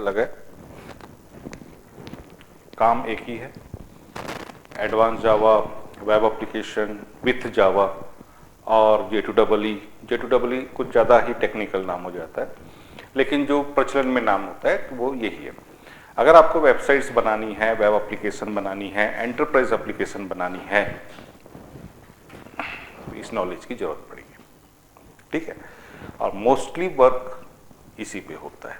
अलग है, काम एक ही है। Advance Java, web application with Java और J2EE कुछ ज़्यादा ही टेक्निकल नाम हो जाता है, लेकिन जो प्रचलन में नाम होता है तो वो यही है। अगर आपको वेबसाइट्स बनानी है, वेब एप्लीकेशन बनानी है, एंटरप्राइज एप्लीकेशन बनानी है, तो इस नॉलेज की जरूरत पड़ेगी, ठीक है। और मोस्टली वर्क इसी पे होता है।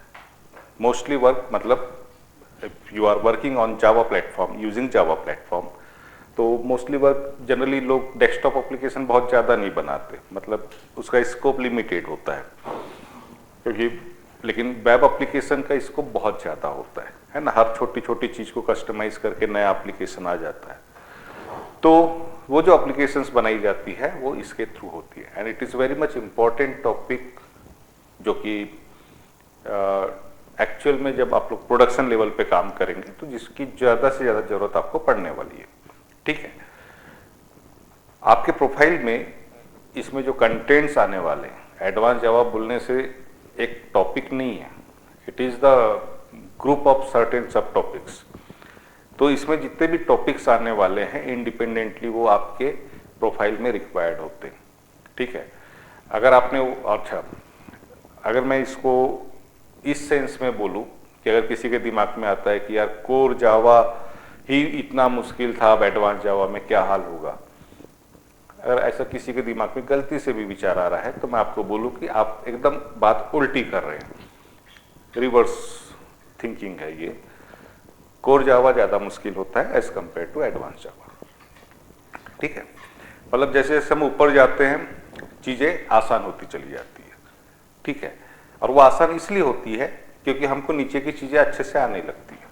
मोस्टली वर्क मतलब you are working on Java platform, using Java platform, तो मोस्टली वर्क जनरली लोग डेस्कटॉप एप्लीकेशन बहुत ज़्यादा नहीं बनाते, मतलब उसका स्कोप लिमिटेड होता है, क्योंकि लेकिन वेब एप्लीकेशन का स्कोप बहुत ज़्यादा होता है ना। हर छोटी छोटी चीज़ को कस्टमाइज करके नया एप्लीकेशन आ जाता है, तो वो जो एप्लीकेशंस बनाई जाती है वो इसके थ्रू होती है। And it is very much important topic, जो कि एक्चुअल में जब आप लोग प्रोडक्शन लेवल पे काम करेंगे तो जिसकी ज़्यादा से ज़्यादा ज़रूरत आपको पड़ने वाली है, ठीक है। आपके प्रोफाइल में इसमें जो कंटेंट्स आने वाले हैं, एडवांस जावा बोलने से एक टॉपिक नहीं है, it is the group of certain सब टॉपिक्स। तो इसमें जितने भी टॉपिक्स आने वाले हैं इंडिपेंडेंटली वो आपके प्रोफाइल में रिक्वायर्ड होते हैं, ठीक है। अगर आपने अच्छा, अगर मैं इसको इस सेंस में बोलूं कि अगर किसी के दिमाग में आता है कि यार कोर जावा ही इतना मुश्किल था, अब एडवांस जावा में क्या हाल होगा, अगर ऐसा किसी के दिमाग में गलती से भी विचार आ रहा है तो मैं आपको बोलूं कि आप एकदम बात उल्टी कर रहे हैं, रिवर्स थिंकिंग है ये। कोर जावा ज़्यादा मुश्किल होता है as compare to advance Java, ठीक है। मतलब जैसे जैसे हम ऊपर जाते हैं चीज़ें आसान होती चली जाती है, ठीक है। और वो आसान इसलिए होती है क्योंकि हमको नीचे की चीज़ें अच्छे से आने लगती है,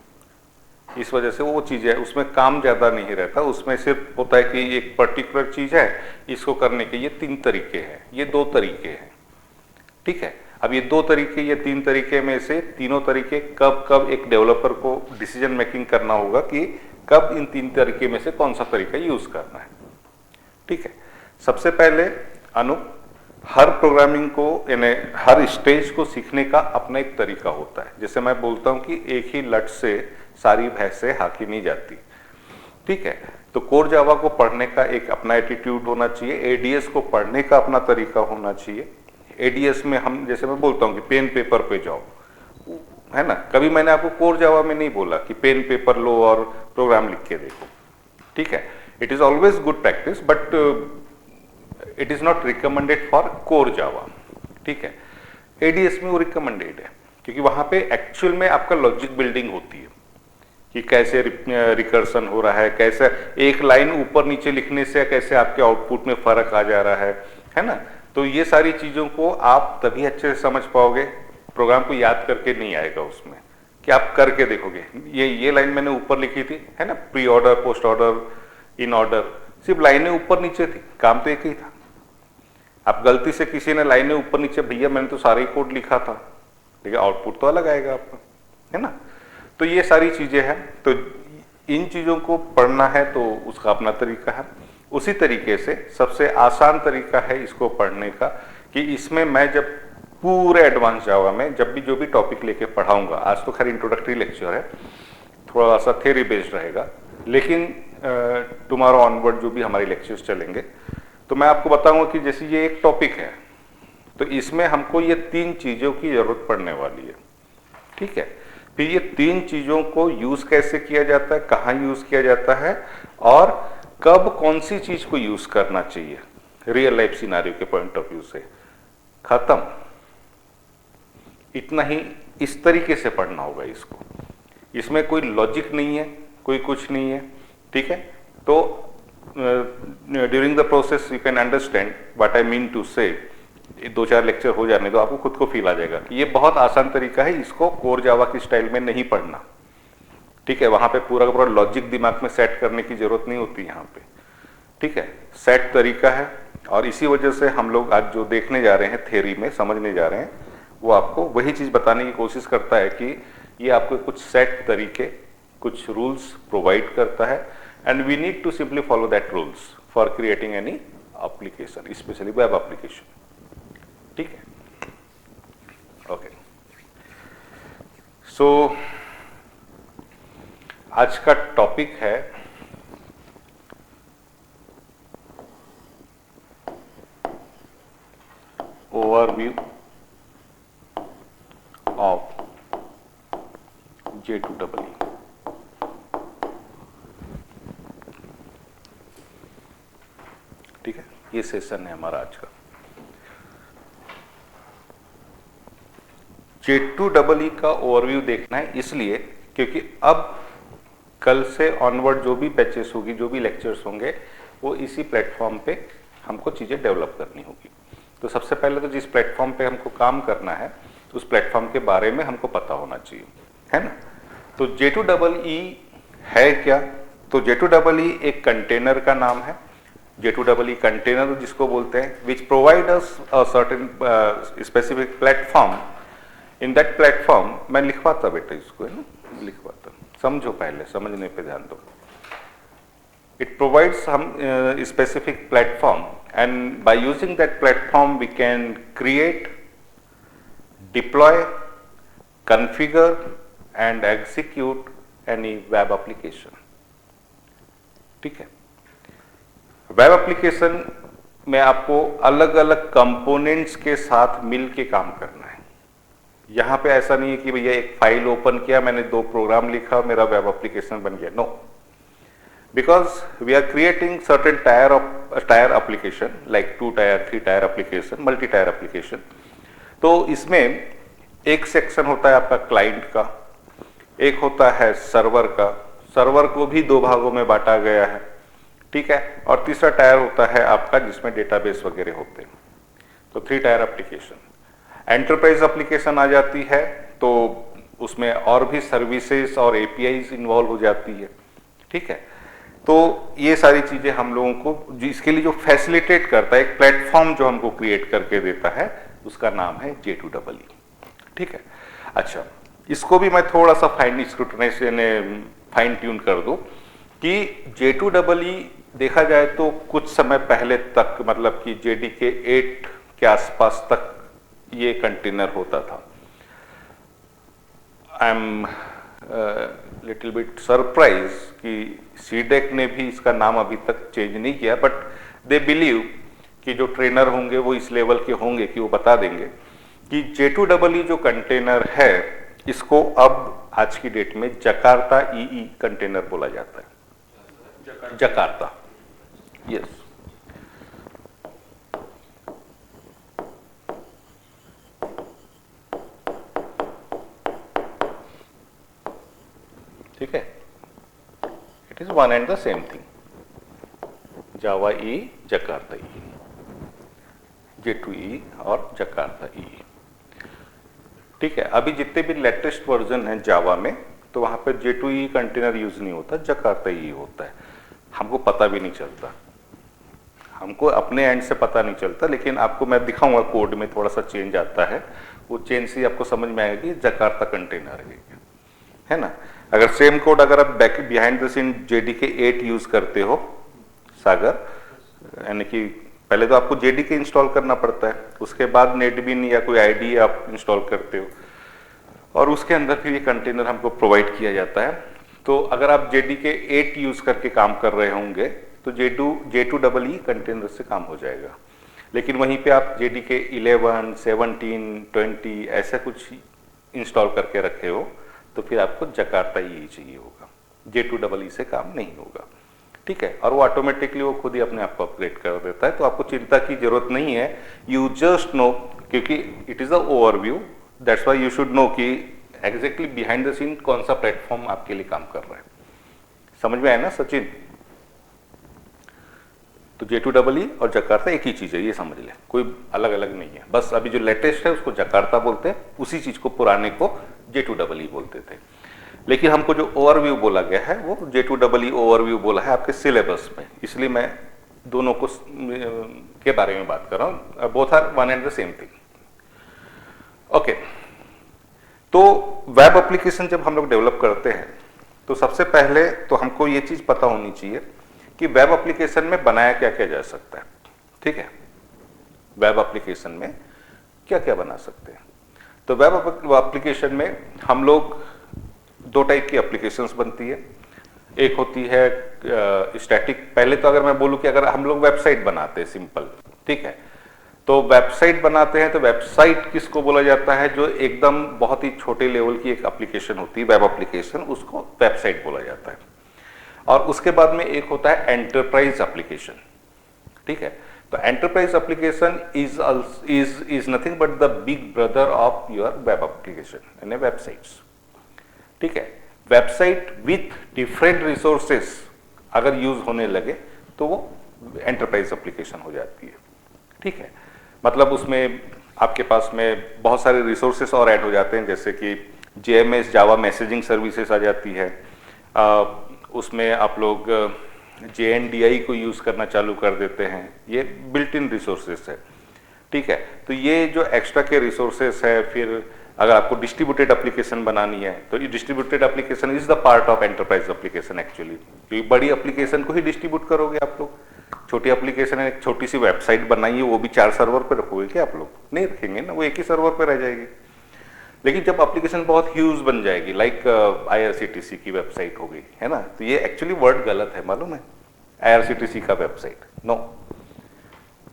इस वजह से वो चीज़ है उसमें काम ज़्यादा नहीं रहता। उसमें सिर्फ होता है कि एक पर्टिकुलर चीज़ है, इसको करने के ये 3 तरीके हैं, ये 2 तरीके हैं, ठीक है। अब ये 2 तरीके, ये 3 तरीके में से तीनों तरीके कब कब एक डेवलपर को डिसीजन मेकिंग करना होगा कि कब इन 3 तरीके में से कौन सा तरीका यूज़ करना है, ठीक है। सबसे पहले हर प्रोग्रामिंग को यानी हर स्टेज को सीखने का अपना एक तरीका होता है। जैसे मैं बोलता हूं कि एक ही लट से सारी भैंसें हाकी नहीं जाती, ठीक है। तो कोर जावा को पढ़ने का एक अपना एटीट्यूड होना चाहिए, एडीएस को पढ़ने का अपना तरीका होना चाहिए। एडीएस में हम, जैसे मैं बोलता हूं कि पेन पेपर पे जाओ, है ना, कभी मैंने आपको कोर जावा में नहीं बोला कि पेन पेपर लो और प्रोग्राम लिख के देखो, ठीक है। It is always good practice but it is not recommended for core Java, ठीक है। एडीएस में वो रिकमेंडेड है क्योंकि वहां पे एक्चुअल में आपका लॉजिक बिल्डिंग होती है कि कैसे रिकर्सन हो रहा है, कैसे एक लाइन ऊपर नीचे लिखने से कैसे आपके आउटपुट में फर्क आ जा रहा है ना। तो ये सारी चीजों को आप तभी अच्छे से समझ पाओगे, प्रोग्राम को याद करके नहीं आएगा उसमें, कि आप करके देखोगे ये लाइन मैंने ऊपर लिखी थी, है ना, pre order, post order, in order, सिर्फ लाइनें ऊपर नीचे थी, काम तो एक ही था। आप गलती से किसी ने लाइनें ऊपर नीचे, भैया मैंने तो सारा ही कोड लिखा था, लेकिन आउटपुट तो अलग आएगा आपका, है ना। तो ये सारी चीजें हैं, तो इन चीजों को पढ़ना है तो उसका अपना तरीका है। उसी तरीके से सबसे आसान तरीका है इसको पढ़ने का कि इसमें मैं जब पूरे एडवांस जावा में जब भी जो भी टॉपिक लेके पढ़ाऊंगा, आज तो खैर इंट्रोडक्टरी लेक्चर है, थोड़ा सा थ्योरी बेस्ड रहेगा, लेकिन टुमारो ऑनवर्ड जो भी हमारे लेक्चर्स चलेंगे तो मैं आपको बताऊंगा कि जैसे ये एक टॉपिक है तो इसमें हमको ये 3 चीजों की जरूरत पड़ने वाली है, ठीक है। फिर ये 3 चीजों को यूज कैसे किया जाता है, कहाँ यूज किया जाता है और कब कौन सी चीज को यूज करना चाहिए रियल लाइफ सिनारियो के पॉइंट ऑफ व्यू से, खत्म। इतना ही, इस तरीके से पढ़ना होगा इसको, इसमें कोई लॉजिक नहीं है, कोई कुछ नहीं है, ठीक है। तो during the process you can understand what I mean to say. 2-4 lecture हो जाने तो आपको खुद को फील आ जाएगा कि ये बहुत आसान तरीका है, इसको कोर जावा की स्टाइल में नहीं पढ़ना, ठीक है। वहां पे पूरा का पूरा लॉजिक दिमाग में सेट करने की जरूरत नहीं होती यहाँ पे, ठीक है। सेट तरीका है और इसी वजह से हम लोग आज जो देखने जा रहे हैं, थ्योरी में समझने जा रहे हैं, वो आपको वही चीज बताने की कोशिश करता है कि ये आपको कुछ सेट तरीके, कुछ रूल्स प्रोवाइड करता है and we need to simply follow that rules for creating any application, specially web application, ठीक है। ओके, सो आज का टॉपिक है ओवरव्यू ऑफ J2EE। ठीक है, ये सेशन है हमारा आज का। J2EE का ओवरव्यू देखना है इसलिए क्योंकि अब कल से ऑनवर्ड जो भी बैचेस होगी, जो भी लेक्चर्स होंगे, वो इसी प्लेटफॉर्म पे हमको चीज़ें डेवलप करनी होगी। तो सबसे पहले तो जिस प्लेटफॉर्म पे हमको काम करना है उस प्लेटफॉर्म के बारे में हमको पता होना चाहिए, है ना। तो J2EE है क्या? तो J2EE एक कंटेनर का नाम है। J2EE कंटेनर जिसको बोलते हैं, which provide us a certain specific platform. In that platform, मैं लिखवाता बेटा इसको, है ना, लिखवाता, समझो, पहले समझने पे ध्यान दो। It provides some specific platform, and by using that platform we can create, deploy, configure and execute any web application। ठीक है, वेब एप्लीकेशन में आपको अलग अलग कंपोनेंट्स के साथ मिल के काम करना है। यहां पे ऐसा नहीं है कि भैया एक फाइल ओपन किया, मैंने 2 प्रोग्राम लिखा, मेरा वेब एप्लीकेशन बन गया। No, because we are creating certain tier application like 2 tier 3 tier application, multi tier application। तो इसमें एक सेक्शन होता है आपका क्लाइंट का, एक होता है सर्वर का। सर्वर को भी 2 भागों में बांटा गया है, ठीक है। और तीसरा टायर होता है आपका जिसमें डेटाबेस वगैरह होते हैं। तो 3 टायर एप्लीकेशन। एंटरप्राइज एप्लीकेशन आ जाती है तो उसमें और भी सर्विसेज और एपीआईज इन्वॉल्व हो जाती है, ठीक है। तो ये सारी चीजें हम लोगों को, जिसके लिए जो फैसिलिटेट करता है, एक प्लेटफॉर्म जो हमको क्रिएट करके देता है, उसका नाम है J2EE। ठीक है, अच्छा, इसको भी मैं थोड़ा सा फाइन ट्यून कर दूं कि J2EE देखा जाए तो कुछ समय पहले तक, मतलब कि JDK 8 के आसपास तक ये कंटेनर होता था। I am little bit surprise कि सीडेक ने भी इसका नाम अभी तक चेंज नहीं किया, बट दे बिलीव कि जो ट्रेनर होंगे वो इस लेवल के होंगे कि वो बता देंगे कि J2EE जो कंटेनर है, इसको अब आज की डेट में जकार्ता EE कंटेनर बोला जाता है। Jakarta, yes. ठीक है, it is one and the same thing. Java E, Jakarta E, J2EE और जकार्ता EE। ठीक है, अभी जितने भी लेटेस्ट वर्जन हैं जावा में, तो वहां पर J2EE कंटेनर यूज नहीं होता, जकार्ता EE होता है। हमको पता भी नहीं चलता, हमको अपने एंड से पता नहीं चलता, लेकिन आपको मैं दिखाऊंगा कोड में थोड़ा सा चेंज आता है। वो चेंज से आपको समझ में आएगा कि जकार्ता कंटेनर है ना। अगर सेम कोड अगर आप back behind the scene JDK 8 use करते हो सागर, यानी कि पहले तो आपको JDK इंस्टॉल करना पड़ता है, उसके बाद नेटबिन या कोई आईडी आप इंस्टॉल करते हो, और उसके अंदर फिर ये कंटेनर हमको प्रोवाइड किया जाता है। तो अगर आप JDK 8 यूज करके काम कर रहे होंगे तो J2EE कंटेनर से काम हो जाएगा। लेकिन वहीं पे आप JDK 11, 17, 20 ऐसा कुछ इंस्टॉल करके रखे हो तो फिर आपको जकार्ता EE चाहिए होगा, J2EE से काम नहीं होगा। ठीक है, और वो ऑटोमेटिकली वो खुद ही अपने आप को अपग्रेड कर देता है, तो आपको चिंता की जरूरत नहीं है। यू जस्ट नो, क्योंकि it is a overview, that's why you should know कि एग्जैक्टली बिहाइंड द सीन कौन सा प्लेटफॉर्म आपके लिए काम कर रहा है। समझ में आया ना सचिन? तो J2EE और जकार्ता एक ही चीज है, ये समझ ले, कोई अलग अलग नहीं है। बस अभी जो लेटेस्ट है उसको जकार्ता बोलते हैं, उसी चीज को पुराने को J2EE बोलते थे। लेकिन हमको जो ओवरव्यू बोला गया है वो J2EE ओवरव्यू बोला है आपके सिलेबस में, इसलिए मैं दोनों को के बारे में बात कर रहा हूं। Both are one and the same thing. Okay, तो वेब एप्लीकेशन जब हम लोग डेवलप करते हैं तो सबसे पहले तो हमको ये चीज पता होनी चाहिए कि वेब एप्लीकेशन में बनाया क्या क्या जा सकता है। ठीक है, वेब एप्लीकेशन में क्या क्या बना सकते हैं। तो वेब एप्लीकेशन में हम लोग दो टाइप की एप्लीकेशंस बनती है। एक होती है स्टैटिक। पहले तो अगर मैं बोलूं कि अगर हम लोग वेबसाइट बनाते हैं सिंपल, ठीक है, तो वेबसाइट बनाते हैं तो वेबसाइट किसको बोला जाता है? जो एकदम बहुत ही छोटे लेवल की एक एप्लीकेशन होती है वेब एप्लीकेशन, उसको वेबसाइट बोला जाता है। और उसके बाद में एक होता है एंटरप्राइज एप्लीकेशन, ठीक है। तो enterprise application is nothing but the big brother of your web application यानी वेबसाइट्स, ठीक है। वेबसाइट विथ डिफरेंट रिसोर्सेस अगर यूज होने लगे तो वो एंटरप्राइज एप्लीकेशन हो जाती है, ठीक है। मतलब उसमें आपके पास में बहुत सारे रिसोर्सेस और ऐड हो जाते हैं, जैसे कि JMS जावा मैसेजिंग सर्विसेज आ जाती है। उसमें आप लोग JNDI को यूज करना चालू कर देते हैं, ये बिल्ट इन रिसोर्सेस है, ठीक है। तो ये जो एक्स्ट्रा के रिसोर्सेस है, फिर अगर आपको डिस्ट्रीब्यूटेड एप्लीकेशन बनानी है तो ये distributed application is the part of enterprise application actually, क्योंकि बड़ी एप्लीकेशन को ही डिस्ट्रीब्यूट करोगे आप लोग। छोटी एप्लीकेशन है, एक छोटी सी वेबसाइट बनाइए, वो भी 4 सर्वर पे रखोगे क्या आप लोग? नहीं रखेंगे ना, वो एक ही सर्वर पे रह जाएगी। लेकिन जब एप्लीकेशन बहुत ह्यूज बन जाएगी, लाइक IRCTC की वेबसाइट हो गई है ना, तो ये एक्चुअली वर्ड गलत है, मालूम है? IRCTC का वेबसाइट नो,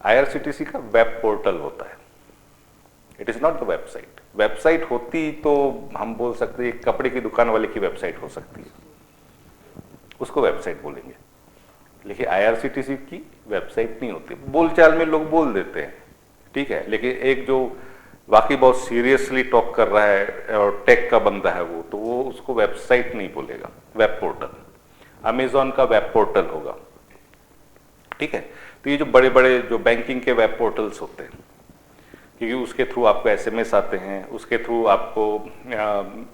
IRCTC का वेब पोर्टल होता है, it is not the website. Website होती तो हम बोल सकते हैं कपड़े की दुकान वाले की वेबसाइट हो सकती है, उसको वेबसाइट बोलेंगे। लेकिन IRCTC की वेबसाइट नहीं होती, बोलचाल में लोग बोल देते हैं, ठीक है। लेकिन एक जो वाकई बहुत सीरियसली टॉक कर रहा है और टेक का बंदा है वो, तो वो उसको वेबसाइट नहीं बोलेगा, वेब पोर्टल। अमेजॉन का वेब पोर्टल होगा, ठीक है। तो ये जो बड़े बड़े जो बैंकिंग के वेब पोर्टल्स होते हैं, क्योंकि उसके थ्रू आपको SMS आते हैं, उसके थ्रू आपको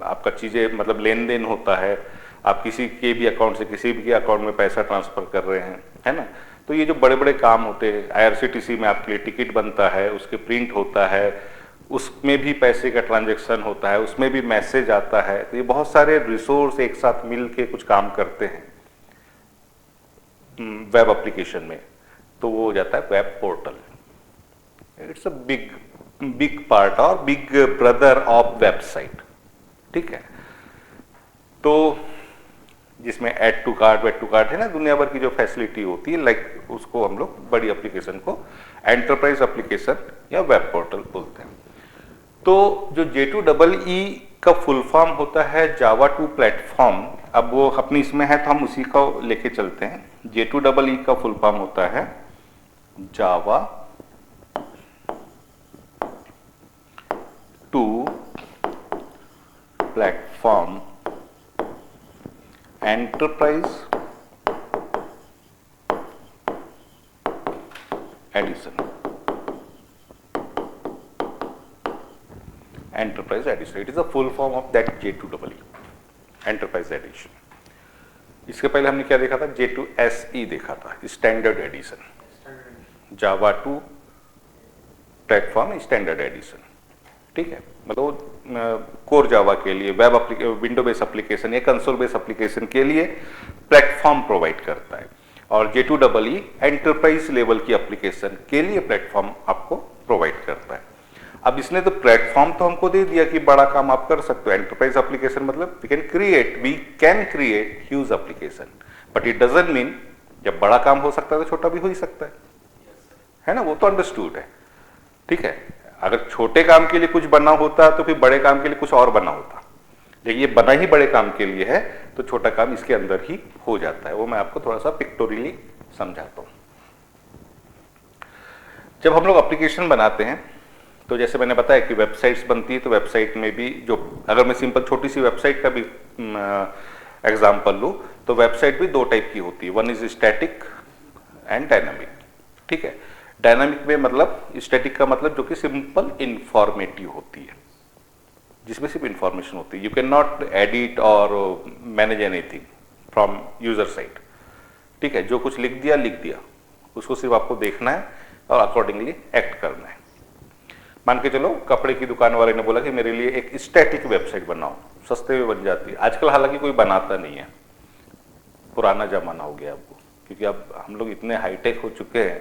आपका चीज़ें मतलब लेन देन होता है, आप किसी के भी अकाउंट से किसी भी के अकाउंट में पैसा ट्रांसफर कर रहे हैं, है ना। तो ये जो बड़े बड़े काम होते हैं, IRCTC में आपके लिए टिकट बनता है, उसके प्रिंट होता है, उसमें भी पैसे का ट्रांजैक्शन होता है, उसमें भी मैसेज आता है। तो ये बहुत सारे रिसोर्स एक साथ मिल के कुछ काम करते हैं वेब एप्लीकेशन में, तो वो हो जाता है web portal. It's a big part और बिग ब्रदर ऑफ वेबसाइट, ठीक है। तो जिसमें add to cart add to cart है ना, दुनिया भर की जो फैसिलिटी होती है, लाइक उसको हम लोग बड़ी एप्लीकेशन को एंटरप्राइज एप्लीकेशन या वेब पोर्टल बोलते हैं। तो जो J2EE का फुल फॉर्म होता है जावा 2 प्लेटफॉर्म। अब वो अपनी इसमें है तो हम उसी को लेके चलते हैं। J2EE का फुल फॉर्म होता है जावा 2 platform enterprise edition. Enterprise Edition, it is a full form of that J2EE, Enterprise Edition। इसके पहले हमने क्या देखा था? J2SE देखा था, स्टैंडर्ड एडिशन, जावा 2 प्लेटफॉर्म स्टैंडर्ड एडिशन, ठीक है। मतलब कोर जावा के लिए, विंडो बेस्ड एप्लीकेशन या कंसोल बेस्ड एप्लीकेशन के लिए प्लेटफॉर्म प्रोवाइड करता है, और J2EE एंटरप्राइज लेवल की एप्लीकेशन के लिए प्लेटफॉर्म आपको प्रोवाइड करता है। अब इसने तो प्लेटफॉर्म तो हमको दे दिया कि बड़ा काम आप कर सकते हो। एंटरप्राइज एप्लीकेशन मतलब we can create huge application, but it doesn't mean जब बड़ा काम हो सकता है तो छोटा भी हो ही सकता है ना, वो तो अंडरस्टूड है, ठीक है। अगर छोटे काम के लिए कुछ बना होता तो फिर बड़े काम के लिए कुछ और बना होता, लेकिन ये बना ही बड़े काम के लिए है तो छोटा काम इसके अंदर ही हो जाता है। वो मैं आपको थोड़ा सा पिक्टोरियली समझाता हूं। जब हम लोग एप्लीकेशन बनाते हैं तो जैसे मैंने बताया कि वेबसाइट्स बनती है, तो वेबसाइट में भी जो, अगर मैं सिंपल छोटी सी वेबसाइट का भी एग्जांपल लूँ तो वेबसाइट भी दो टाइप की होती है, one is static and dynamic, ठीक है। डायनामिक में मतलब, स्टैटिक का मतलब जो कि सिंपल इंफॉर्मेटिव होती है, जिसमें सिर्फ इंफॉर्मेशन होती है, यू कैन नॉट एडिट और manage anything from user side, ठीक है। जो कुछ लिख दिया उसको सिर्फ आपको देखना है और अकॉर्डिंगली एक्ट करना है। मान के चलो कपड़े की दुकान वाले ने बोला कि मेरे लिए एक स्टैटिक वेबसाइट बनाओ, सस्ते में बन जाती है। आजकल हालांकि कोई बनाता नहीं है, पुराना जमाना हो गया अब, क्योंकि अब हम लोग इतने हाईटेक हो चुके हैं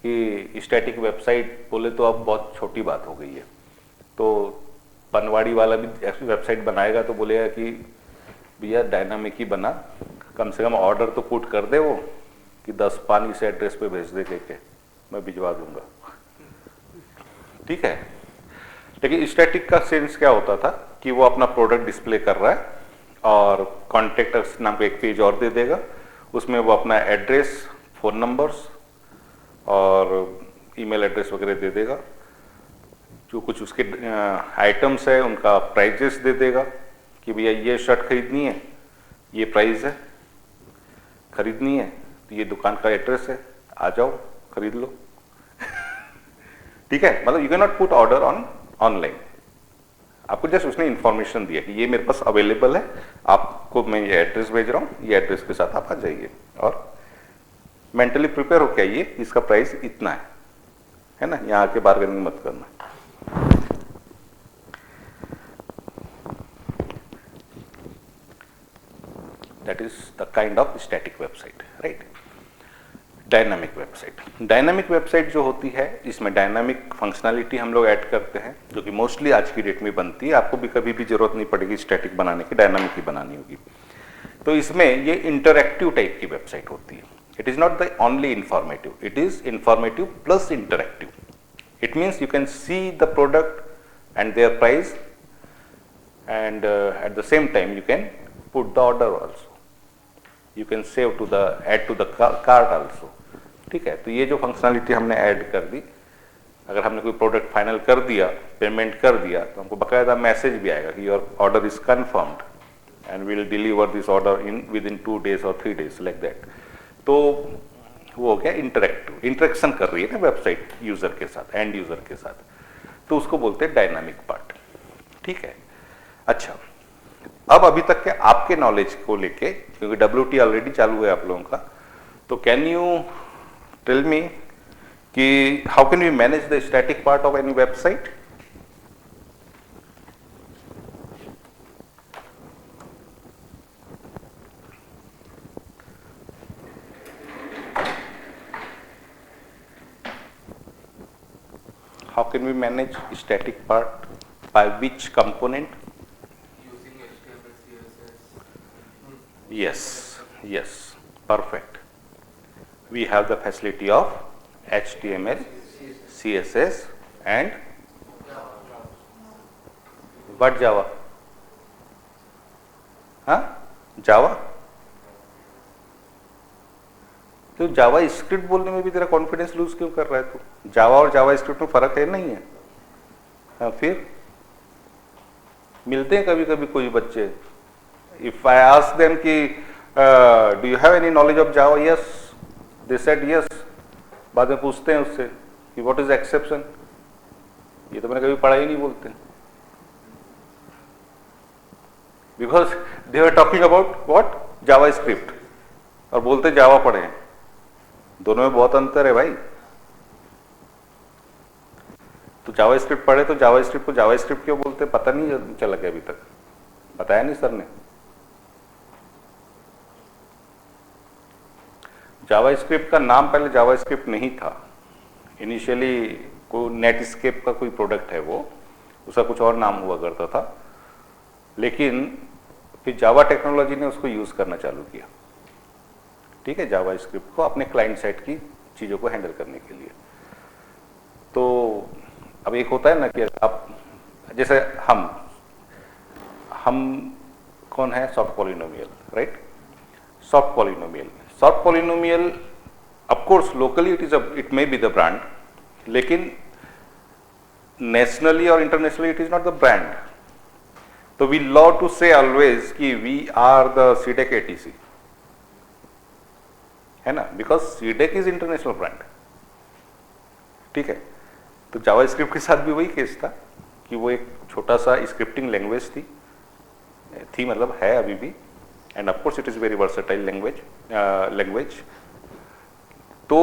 कि स्टैटिक वेबसाइट बोले तो अब बहुत छोटी बात हो गई है। तो पनवाड़ी वाला भी वेबसाइट बनाएगा तो बोलेगा कि भैया डायनामिक ही बना, कम से कम ऑर्डर तो पुट कर दे वो कि 10 पानी से एड्रेस पे भेज दे के मैं भिजवा दूंगा, ठीक है। लेकिन स्टैटिक का सेंस क्या होता था कि वो अपना प्रोडक्ट डिस्प्ले कर रहा है और कॉन्टेक्ट नाम का एक पेज और दे देगा, उसमें वो अपना एड्रेस, फ़ोन नंबर्स और ईमेल एड्रेस वगैरह दे देगा, जो कुछ उसके आइटम्स है उनका प्राइजेस दे देगा कि भैया ये शर्ट खरीदनी है, ये प्राइस है, खरीदनी है तो ये दुकान का एड्रेस है, आ जाओ खरीद लो ठीक है। मतलब you can not put order on online, आपको जस्ट उसने इंफॉर्मेशन दिया कि ये मेरे पास अवेलेबल है, आपको मैं ये एड्रेस भेज रहा हूँ, ये एड्रेस के साथ आप आ जाइए और मेंटली प्रिपेयर हो के आइए, इसका प्राइस इतना है ना, यहाँ आके बार्गेनिंग मत करना। That is the kind of static website, right? Dynamic website, dynamic website जो होती है इसमें डायनामिक फंक्शनैलिटी हम लोग ऐड करते हैं, जो कि मोस्टली आज की डेट में बनती है, आपको भी कभी भी जरूरत नहीं पड़ेगी स्टैटिक बनाने की, डायनामिक ही बनानी होगी। तो इसमें ये इंटरैक्टिव टाइप की वेबसाइट होती है। It is not the only informative, it is informative plus interactive. It means you can see the product and their price and at the same time you can put the order also, you can save to the add to the cart also, ठीक है। तो ये जो functionality हमने add कर दी, अगर हमने कोई प्रोडक्ट फाइनल कर दिया, पेमेंट कर दिया, तो हमको बकायदा मैसेज भी आएगा कि your order is confirmed and we will deliver this order in within 2 days और 3 days लाइक दैट। तो वो हो गया इंटरेक्टिव, इंटरेक्शन कर रही है ना वेबसाइट यूजर के साथ, एंड यूजर के साथ, तो उसको बोलते हैं डायनामिक पार्ट, ठीक है। अच्छा, अब अभी तक के आपके नॉलेज को लेके, क्योंकि WT ऑलरेडी चालू है आप लोगों का, तो कैन यू टेल मी कि how can we manage the static part of any website? How can we manage static part? By which component? Using HTML, CSS. Yes, yes, perfect. We have the facility of HTML, CSS and what Java? हाँ, Java? तो जावा script बोलने में भी तेरा confidence lose क्यों कर रहा है तू? जावा और जावा स्क्रिप्ट में फर्क है नहीं है? हाँ, फिर मिलते हैं कभी कभी कोई बच्चे, इफ आई आस्क देम कि do you have any knowledge of Java, yes they said yes, बाद में पूछते हैं उससे कि व्हाट इज एक्सेप्शन, ये तो मैंने कभी पढ़ा ही नहीं, बोलते because they are talking about what, JavaScript, और बोलते जावा पढ़े हैं। दोनों में बहुत अंतर है भाई। तो जावा स्क्रिप्ट पढ़े तो जावा स्क्रिप्ट को जावा स्क्रिप्ट क्यों बोलते, पता नहीं चला गया अभी तक, बताया नहीं सर ने। जावा स्क्रिप्ट का नाम पहले जावा स्क्रिप्ट नहीं था, इनिशियली को नेटस्केप का कोई प्रोडक्ट है वो, उसका कुछ और नाम हुआ करता था, लेकिन फिर जावा टेक्नोलॉजी ने उसको यूज करना चालू किया, ठीक है, जावा स्क्रिप्ट को अपने क्लाइंट साइड की चीज़ों को हैंडल करने के लिए। तो अब एक होता है ना कि आप जैसे हम कौन है, soft polynomial, right, soft polynomial of course locally it may be the brand, लेकिन नेशनली और internationally it is not the brand. तो we love to say always कि we are the CDAC ATC, है ना, because CDAC is international brand, ठीक है। तो जावा script के साथ भी वही केस था कि वो एक छोटा सा स्क्रिप्टिंग लैंग्वेज थी मतलब है अभी भी, end of course it is very versatile language. तो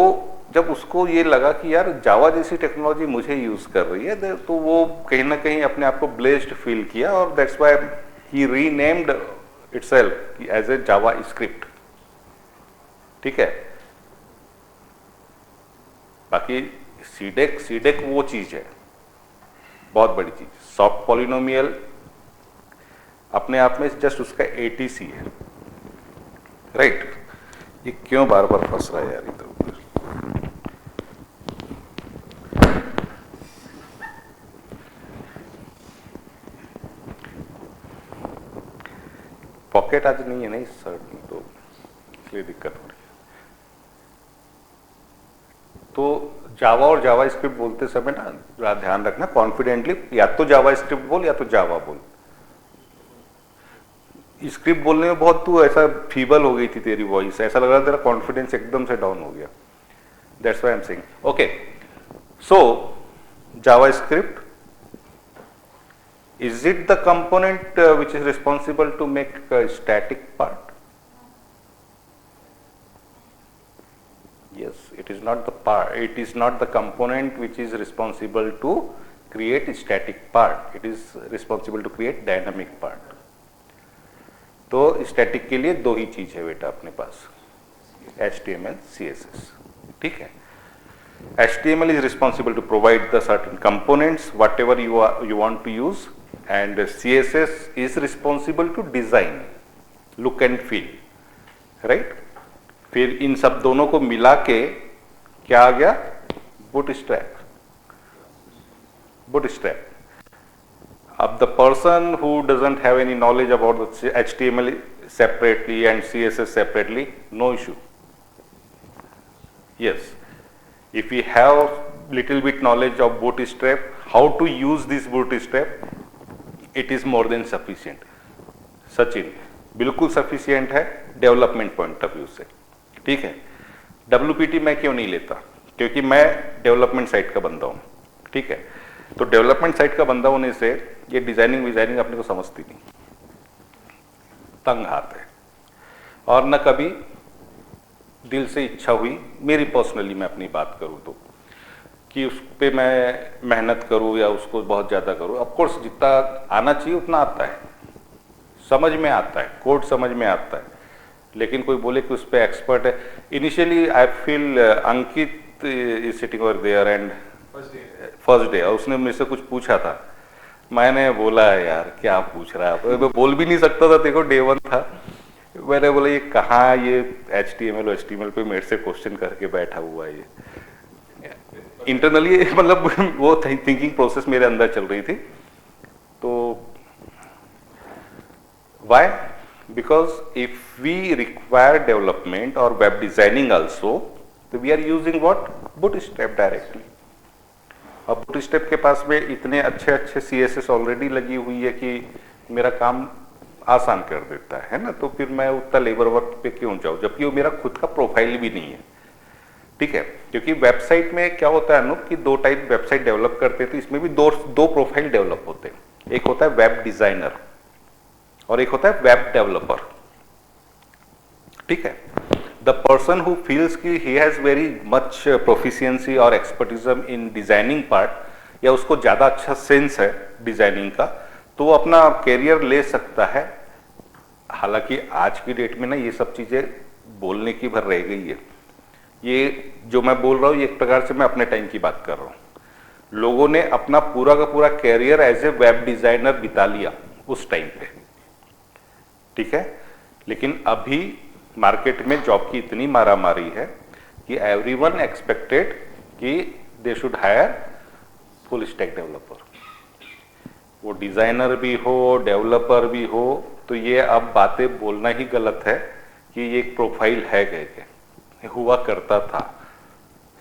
जब उसको ये लगा कि यार जावा जैसी टेक्नोलॉजी मुझे यूज कर रही है, तो वो कहीं ना कहीं अपने आप को ब्लेस्ड फील किया, और that's why he renamed itself as a JavaScript, ठीक है। बाकी सीडेक वो चीज है बहुत बड़ी चीज। सॉफ्ट पॉलिनोमियल अपने आप में जस्ट उसका एटीसी है, राइट। ये क्यों बार बार फंस रहा है यार इधर उधर। पॉकेट आज नहीं है ना इस शर्ट में, तो इसलिए दिक्कत हो रही है। तो जावा और जावा स्क्रिप्ट बोलते समय ना जरा ध्यान रखना, कॉन्फिडेंटली या तो जावा स्क्रिप्ट बोल या तो जावा बोल। स्क्रिप्ट बोलने में बहुत तू ऐसा फीबल हो गई थी तेरी वॉइस, ऐसा लग रहा था तेरा कॉन्फिडेंस एकदम से डाउन हो गया। That's why I am saying. Okay, so Java script, is it the component which is responsible to make a static part? Yes, it is not the part, it is not the component which is responsible to create static part, it is responsible to create dynamic part. तो static के लिए दो ही चीज है बेटा अपने पास, HTML, CSS, ठीक है। HTML is responsible to provide the certain components, whatever you want to use, and CSS is responsible to design, look and feel, right? फिर इन सब दोनों को मिला के क्या आ गया? बूटस्ट्रैप। बूटस्ट्रैप। अब the person who doesn't have any knowledge about the HTML separately and CSS separately, no issue. Yes, if we have little bit knowledge of Bootstrap, how to use this Bootstrap, it is more than sufficient. Sachin, बिल्कुल sufficient है development point of view से, ठीक है। WPT मैं क्यों नहीं लेता? क्योंकि मैं डेवलपमेंट साइड का बंदा हूँ, ठीक है। तो डेवलपमेंट साइड का बंदा होने से ये डिजाइनिंग अपने को समझती नहीं, तंग हाथ है। और न कभी दिल से इच्छा हुई मेरी, पर्सनली मैं अपनी बात करूँ तो, कि उस पर मैं मेहनत करूँ या उसको बहुत ज़्यादा करूँ। ऑफकोर्स जितना आना चाहिए उतना आता है, समझ में आता है, कोड समझ में आता है, लेकिन कोई बोले कि उस पर एक्सपर्ट है। Initially I feel Ankit is sitting over there and first day, और उसने मेरे से कुछ पूछा था, मैंने बोला यार क्या पूछ रहा है, मैं बोल भी नहीं सकता था, देखो डे 1 था। मैंने बोला ये कहाँ ये HTML पे मेरे से क्वेश्चन करके बैठा हुआ है ये। इंटरनली मतलब वो थिंकिंग प्रोसेस मेरे अंदर चल रही थी। तो why? Because if we require development और वेब डिजाइनिंग आल्सो, तो we are using what? Bootstrap directly. अब बूटस्ट्रैप के पास में इतने अच्छे CSS ऑलरेडी लगी हुई है कि मेरा काम आसान कर देता है ना, तो फिर मैं उतना लेबर वर्क पे क्यों जाऊँ, जबकि वो मेरा खुद का प्रोफाइल भी नहीं है, ठीक है। क्योंकि वेबसाइट में क्या होता है अनूप कि दो टाइप वेबसाइट डेवलप करते हैं, तो इसमें भी दो प्रोफाइल डेवलप होते हैं। एक होता है वेब डिजाइनर और एक होता है वेब डेवलपर, ठीक है। द पर्सन हु फील्स कि he has very much proficiency और एक्सपर्टिज्म इन डिजाइनिंग पार्ट, या उसको ज्यादा अच्छा सेंस है डिजाइनिंग का, तो वो अपना कैरियर ले सकता है। हालांकि आज की डेट में ना ये सब चीजें बोलने की भर रह गई है। ये जो मैं बोल रहा हूँ ये एक प्रकार से मैं अपने टाइम की बात कर रहा हूँ। लोगों ने अपना पूरा का पूरा career as a web designer बिता लिया उस टाइम पे, ठीक है। लेकिन अभी मार्केट में जॉब की इतनी मारामारी है कि एवरीवन एक्सपेक्टेड कि they should higher full stack developer. वो डिजाइनर भी हो, डेवलपर भी हो, तो ये अब बातें बोलना ही गलत है कि ये एक प्रोफाइल है, कह हुआ करता था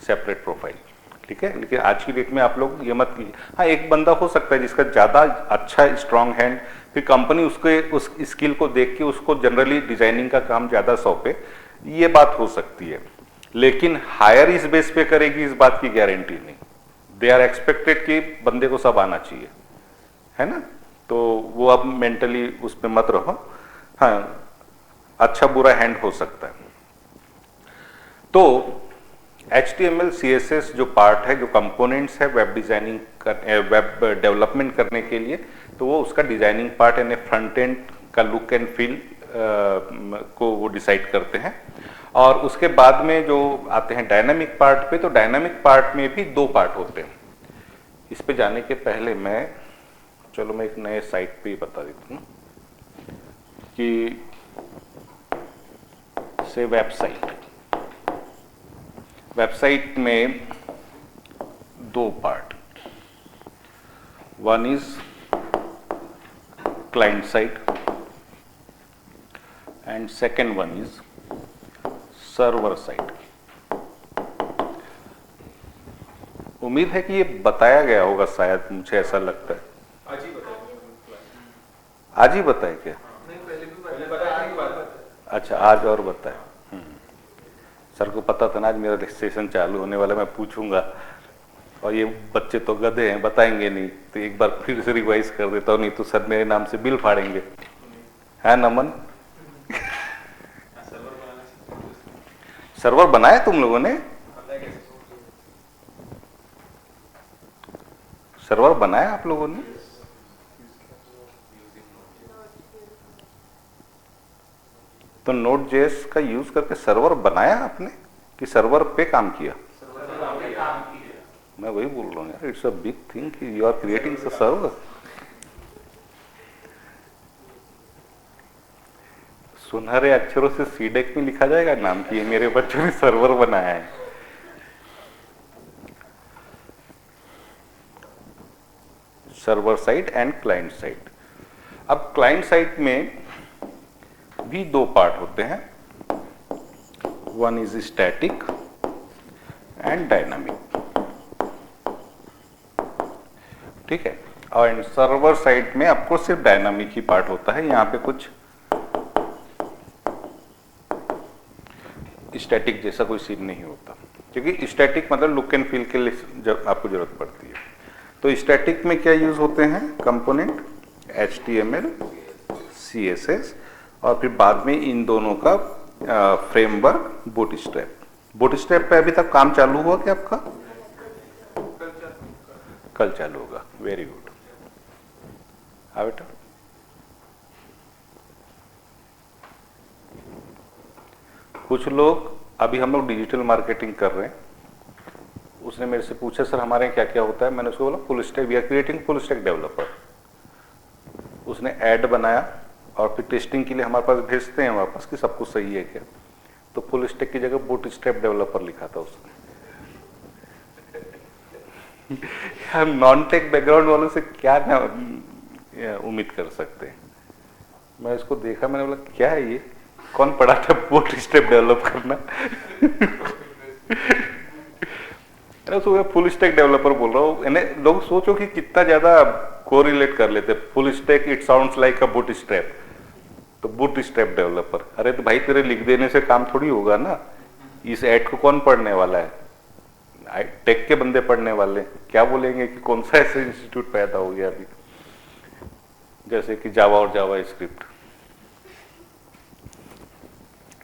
सेपरेट प्रोफाइल, ठीक है। लेकिन आज की डेट में आप लोग ये मत कीजिए। हाँ, एक बंदा हो सकता है जिसका ज्यादा अच्छा स्ट्रांग हैंड, फिर कंपनी उसके उस स्किल को देख के उसको जनरली डिजाइनिंग का काम ज्यादा सौंपे, ये बात हो सकती है। लेकिन हायर इस बेस पे करेगी इस बात की गारंटी नहीं। दे आर एक्सपेक्टेड कि बंदे को सब आना चाहिए, है ना। तो वो अब मेंटली उस पर मत रहो। हाँ, अच्छा बुरा हैंड हो सकता है। तो HTML CSS जो पार्ट है, जो कंपोनेंट्स है वेब डिजाइनिंग वेब डेवलपमेंट करने के लिए, तो वो उसका डिजाइनिंग पार्ट यानी फ्रंट एंड का लुक एंड फील को वो डिसाइड करते हैं। और उसके बाद में जो आते हैं डायनामिक पार्ट पे, तो डायनामिक पार्ट में भी दो पार्ट होते हैं। इस पे जाने के पहले मैं एक नए साइट पे ही बता देता हूँ कि से वेबसाइट में दो part, one is client side and second one is server side. उम्मीद है कि ये बताया गया होगा, शायद मुझे ऐसा लगता है। आज ही बताया आज ही बताया क्या? नहीं, पहले बताया कि बात। अच्छा, आज और बताए। सर को पता था ना आज मेरा सेशन चालू होने वाला, मैं पूछूंगा, और ये बच्चे तो गधे हैं, बताएंगे नहीं, तो एक बार फिर से रिवाइज कर देता हूँ, नहीं तो सर मेरे नाम से बिल फाड़ेंगे। है नमन? सर्वर बनाया तुम लोगों ने? सर्वर बनाया आप लोगों ने? तो Node.js का यूज करके सर्वर बनाया आपने कि सर्वर पे काम किया? मैं वही बोल रहा हूँ यार, इट्स अ बिग थिंग कि you are creating a server. सुनहरे अक्षरों से सीडेक में लिखा जाएगा नाम कि ये मेरे बच्चों ने सर्वर बनाया है। Server side and client side. अब क्लाइंट साइड में भी दो पार्ट होते हैं, one is static and dynamic, ठीक है। और सर्वर साइड में आपको सिर्फ डायनामिक ही पार्ट होता है, यहां पे कुछ स्टैटिक जैसा कोई सीन नहीं होता, क्योंकि स्टैटिक मतलब लुक एंड फील के लिए जब आपको जरूरत पड़ती है। तो स्टैटिक में क्या यूज होते हैं? कंपोनेंट, HTML, CSS, और फिर बाद में इन दोनों का फ्रेमवर्क बूटस्ट्रैप। बूटस्ट्रैप पे अभी तक काम चालू हुआ क्या आपका? कल चालू होगा। Very good. हाँ बेटा, कुछ लोग, अभी हम लोग डिजिटल मार्केटिंग कर रहे हैं, उसने मेरे से पूछा सर हमारे यहाँ क्या क्या होता है, मैंने उसको बोला full stack, we are creating full stack developer. उसने ऐड बनाया और फिर टेस्टिंग के लिए हमारे पास भेजते हैं वापस कि सब कुछ सही है क्या, तो फुल स्टैक की जगह बूटस्ट्रैप डेवलपर लिखा था उसने। हम नॉन टेक बैकग्राउंड वालों से क्या ना उम्मीद कर सकते हैं। मैं इसको देखा, मैंने बोला क्या है ये, कौन पढ़ा था बूटस्ट्रैप डेवलप करना? फुल स्टैक डेवलपर बोल रहा हूँ। लोग सोचो कि कितना ज्यादा कोरिलेट कर लेते। Full stack it sounds like a bootstrap, तो बूटस्ट्रैप डेवलपर। अरे तो भाई तेरे लिख देने से काम थोड़ी होगा ना। इस ऐड को कौन पढ़ने वाला है? टेक के बंदे पढ़ने वाले। क्या बोलेंगे कि कौन सा ऐसा इंस्टीट्यूट पैदा हो गया अभी, जैसे कि जावा और JavaScript.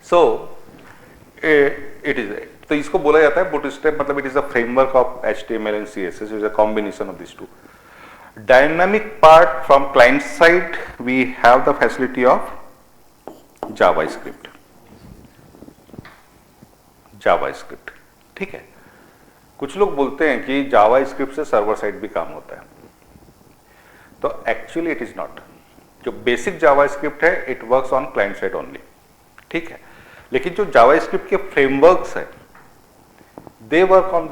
So it is, तो इसको बोला जाता है बूटस्ट्रैप, मतलब it is a framework of HTML and CSS, is a combination of this two. Dynamic part from client side, we have the facility of JavaScript, ठीक है। कुछ लोग बोलते हैं कि JavaScript से सर्वर साइड भी काम होता है, तो एक्चुअली इट इज नॉट। जो बेसिक JavaScript है it works on client side only, ठीक है। लेकिन जो JavaScript के फ्रेमवर्क्स है they work on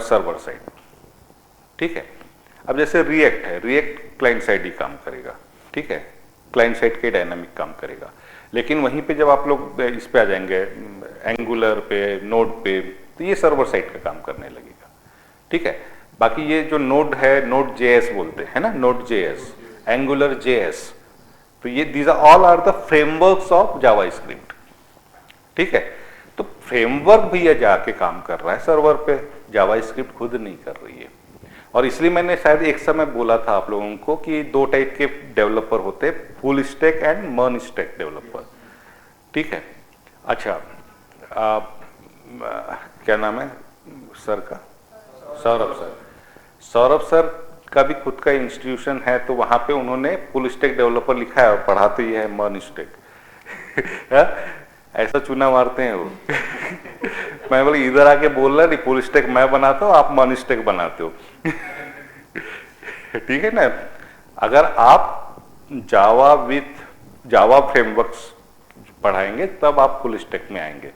server side, ठीक है। अब जैसे रिएक्ट है, रिएक्ट क्लाइंट साइड ही काम करेगा, ठीक है, क्लाइंट साइड के डायनामिक काम करेगा। लेकिन वहीं पे जब आप लोग इस पे आ जाएंगे एंगुलर पे, नोड पे, तो ये सर्वर साइड का काम करने लगेगा, ठीक है। बाकी ये जो नोड है, Node.js बोलते हैं ना, Node.js, एंगुलर JS, तो ये these all are the frameworks of JavaScript, ठीक है। तो फ्रेमवर्क भी ये जाके काम कर रहा है सर्वर पे, जावास्क्रिप्ट खुद नहीं कर रही है। और इसलिए मैंने शायद एक समय बोला था आप लोगों को कि दो टाइप के डेवलपर होते हैं, full stack and MERN stack developer, ठीक है। अच्छा, क्या नाम है सर का? सौरभ सर। सौरभ सर का भी खुद का इंस्टीट्यूशन है, तो वहां पे उन्होंने फुल स्टैक डेवलपर लिखा है और पढ़ाते ही है मर्न स्टैक। ऐसा चुना मारते हैं वो। मैं बोले इधर आके बोल रहा नहीं, फुल स्टैक मैं बनाता हूँ, आप मर्न स्टैक बनाते हो। ठीक है ना। अगर आप जावा फ्रेमवर्क्स पढ़ाएंगे तब आप फुल स्टैक में आएंगे।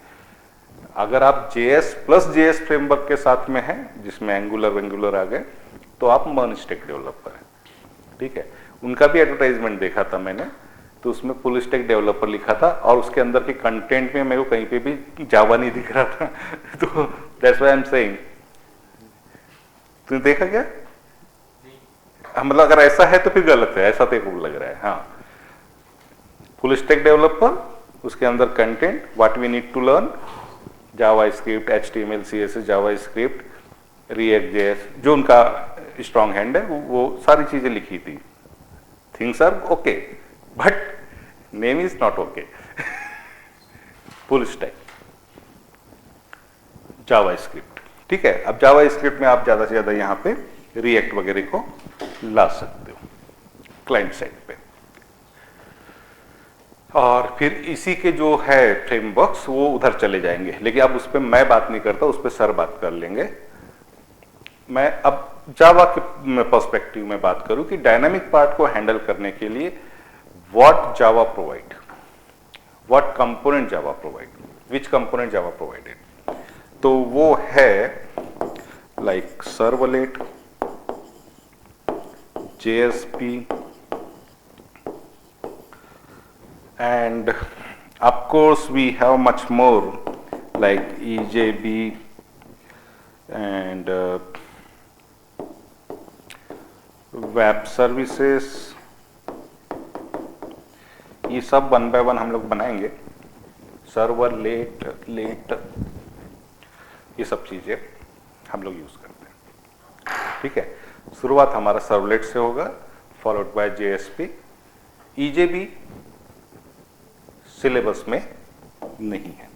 अगर आप JS प्लस JS फ्रेमवर्क के साथ में हैं, जिसमें एंगुलर आ गए, तो आप मर्न स्टैक डेवलपर हैं। ठीक है, उनका भी एडवर्टाइजमेंट देखा था मैंने, तो उसमें फुल स्टैक डेवलपर लिखा था और उसके अंदर के कंटेंट में मेरे को कहीं पे भी जावा नहीं दिख रहा था। तो that's why I am saying, तुमने देखा क्या? मतलब अगर ऐसा है तो फिर गलत है, ऐसा तो लग रहा है। हाँ, फुल स्टैक डेवलपर, उसके अंदर content, what we need to learn, JavaScript, HTML CSS, JavaScript, React JS, जो उनका स्ट्रॉन्ग हैंड है वो सारी चीजें लिखी थी। Things are okay but name is not okay. Full stack JavaScript, ठीक है। अब जावास्क्रिप्ट में आप ज्यादा से ज्यादा यहाँ पे रिएक्ट वगैरह को ला सकते हो क्लाइंट साइड पे, और फिर इसी के जो है फ्रेमवर्क्स वो उधर चले जाएंगे, लेकिन अब उस पर मैं बात नहीं करता, उस पर सर बात कर लेंगे। मैं अब जावा के पर्सपेक्टिव में बात करूं कि डायनामिक पार्ट को हैंडल करने के लिए what Java provide, what component Java provide, which component Java provided. तो वो है like servlet, JSP, and of course we have much more like EJB and web services। ये सब 1 by 1 हम लोग बनाएंगे। सर्वर लेट ये सब चीजें हम लोग यूज करते हैं। ठीक है, शुरुआत हमारा सर्वलेट से होगा, followed by JSP। EJB syllabus में नहीं है।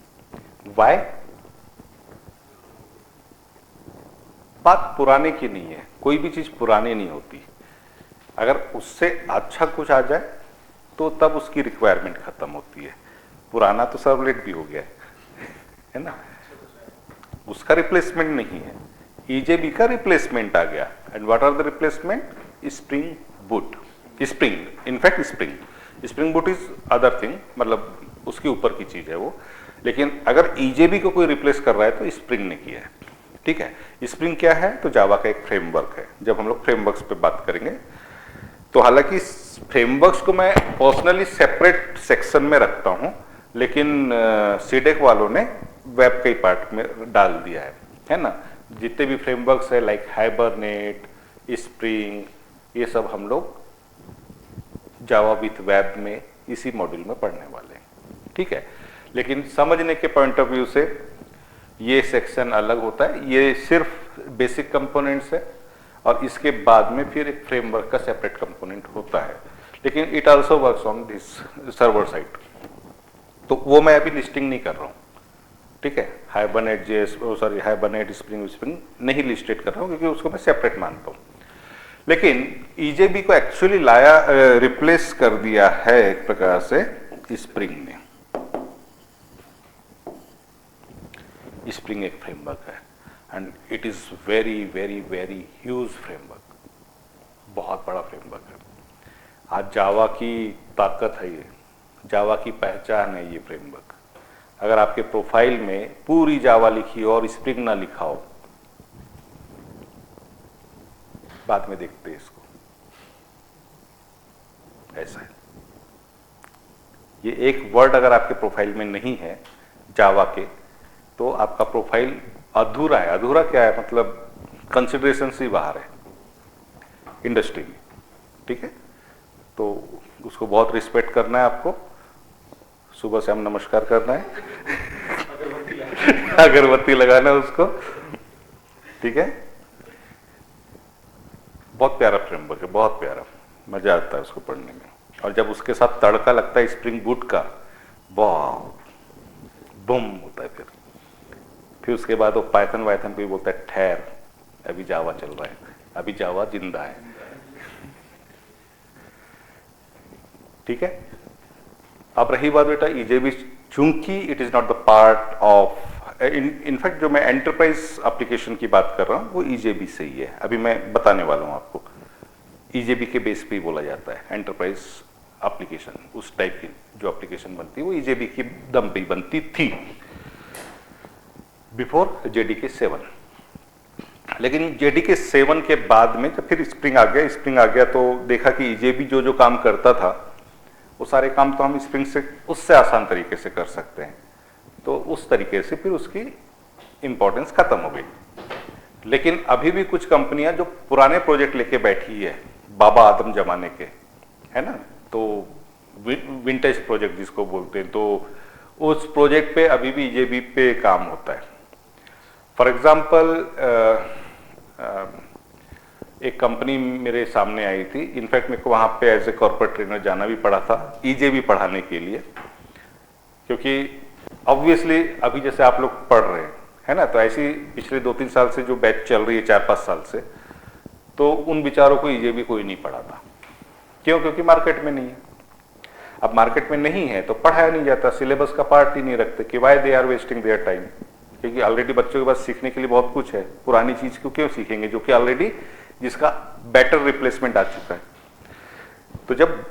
वाई? बात पुराने की नहीं है, कोई भी चीज पुरानी नहीं होती। अगर उससे अच्छा कुछ आ जाए तो तब उसकी रिक्वायरमेंट खत्म होती है। पुराना तो सर्वलेट भी हो गया है ना, उसका रिप्लेसमेंट नहीं है। EJB का रिप्लेसमेंट आ गया। And what are the replacement? Spring boot, spring, in fact spring boot is other thing, मतलब उसके ऊपर की चीज है वो। लेकिन अगर EJB को कोई रिप्लेस कर रहा है तो स्प्रिंग ने किया है। ठीक है, स्प्रिंग क्या है? तो जावा का एक फ्रेमवर्क है। जब हम लोग फ्रेमवर्क्स पे बात करेंगे तो हालांकि फ्रेमवर्क्स को मैं पर्सनली सेपरेट सेक्शन में रखता हूं, लेकिन सीडेक वालों ने वेब के पार्ट में डाल दिया है ना। जितने भी फ्रेमवर्क्स है लाइक हाइबरनेट, स्प्रिंग, ये सब हम लोग जावा विथ वेब में इसी मॉड्यूल में पढ़ने वाले हैं। ठीक है, लेकिन समझने के पॉइंट ऑफ व्यू से ये सेक्शन अलग होता है। ये सिर्फ बेसिक कंपोनेंट्स है और इसके बाद में फिर एक फ्रेमवर्क का सेपरेट कंपोनेंट होता है, लेकिन it also works on this server side. तो वो मैं अभी लिस्टिंग नहीं कर रहा हूँ। ठीक है, हाइबरनेट स्प्रिंग नहीं लिस्टेड कर रहा हूँ क्योंकि उसको मैं सेपरेट मानता हूँ। लेकिन EJB को एक्चुअली रिप्लेस कर दिया है एक प्रकार से स्प्रिंग ने। स्प्रिंग एक फ्रेमवर्क है and it is very very very huge framework, बहुत बड़ा फ्रेमवर्क है। आज जावा की ताकत है ये, जावा की पहचान है ये फ्रेमवर्क। अगर आपके प्रोफाइल में पूरी जावा लिखी हो और स्प्रिंग ना लिखा हो, बाद में देखते हैं इसको, ऐसा है। ये एक वर्ड अगर आपके प्रोफाइल में नहीं है जावा के, तो आपका प्रोफाइल अधूरा है। अधूरा क्या है? मतलब कंसिडरेशन से बाहर है इंडस्ट्री में। ठीक है, तो उसको बहुत रिस्पेक्ट करना है आपको, सुबह से हम नमस्कार करना है, अगरबत्ती लगाना है उसको। ठीक है, बहुत प्यारा फ्रेमवर्क है, बहुत प्यारा, मजा आता है उसको पढ़ने में। और जब उसके साथ तड़का लगता है स्प्रिंग बूट का, बहुत बम होता है। फिर उसके बाद वो पाइथन पे बोलता है ठहर, अभी जावा चल रहा है, अभी जावा जिंदा है। ठीक है, अब रही बात बेटा EJB, चूंकि it is not the part of in fact जो मैं एंटरप्राइज एप्लीकेशन की बात कर रहा हूँ वो ईजेबी से ही है, अभी मैं बताने वाला हूँ आपको। ईजेबी के बेस पे ही बोला जाता है एंटरप्राइज एप्लीकेशन, उस टाइप की जो एप्लीकेशन बनती है वो ईजेबी की दम पे ही बनती थी बिफोर जेडीके 7। लेकिन जेडीके 7 के बाद में जब फिर स्प्रिंग आ गया तो देखा कि ईजेबी जो जो काम करता था वो सारे काम तो हम स्प्रिंग से उससे आसान तरीके से कर सकते हैं, तो उस तरीके से फिर उसकी इंपॉर्टेंस खत्म हो गई। लेकिन अभी भी कुछ कंपनियां जो पुराने प्रोजेक्ट लेके बैठी है बाबा आदम जमाने के, है ना, तो विंटेज प्रोजेक्ट जिसको बोलते हैं, तो उस प्रोजेक्ट पे अभी भी ईजेबी पे काम होता है। फॉर एग्जाम्पल एक कंपनी मेरे सामने आई थी, इनफैक्ट मेरे को वहाँ पे एज ए कॉर्पोरेट ट्रेनर जाना भी पड़ा था ईजेबी पढ़ाने के लिए, क्योंकि ऑब्वियसली अभी जैसे आप लोग पढ़ रहे हैं, है ना, तो ऐसी पिछले 2-3 साल से जो बैच चल रही है 4-5 साल से, तो उन बेचारों को ईजेबी कोई नहीं पढ़ाता। क्यों? क्योंकि मार्केट में नहीं है। अब मार्केट में नहीं है तो पढ़ाया नहीं जाता, सिलेबस का पार्ट ही नहीं रखते कि why they are wasting their time, क्योंकि ऑलरेडी बच्चों के पास सीखने के लिए बहुत कुछ है, पुरानी चीज को क्यों सीखेंगे जो कि ऑलरेडी जिसका बेटर रिप्लेसमेंट आ चुका है। तो जब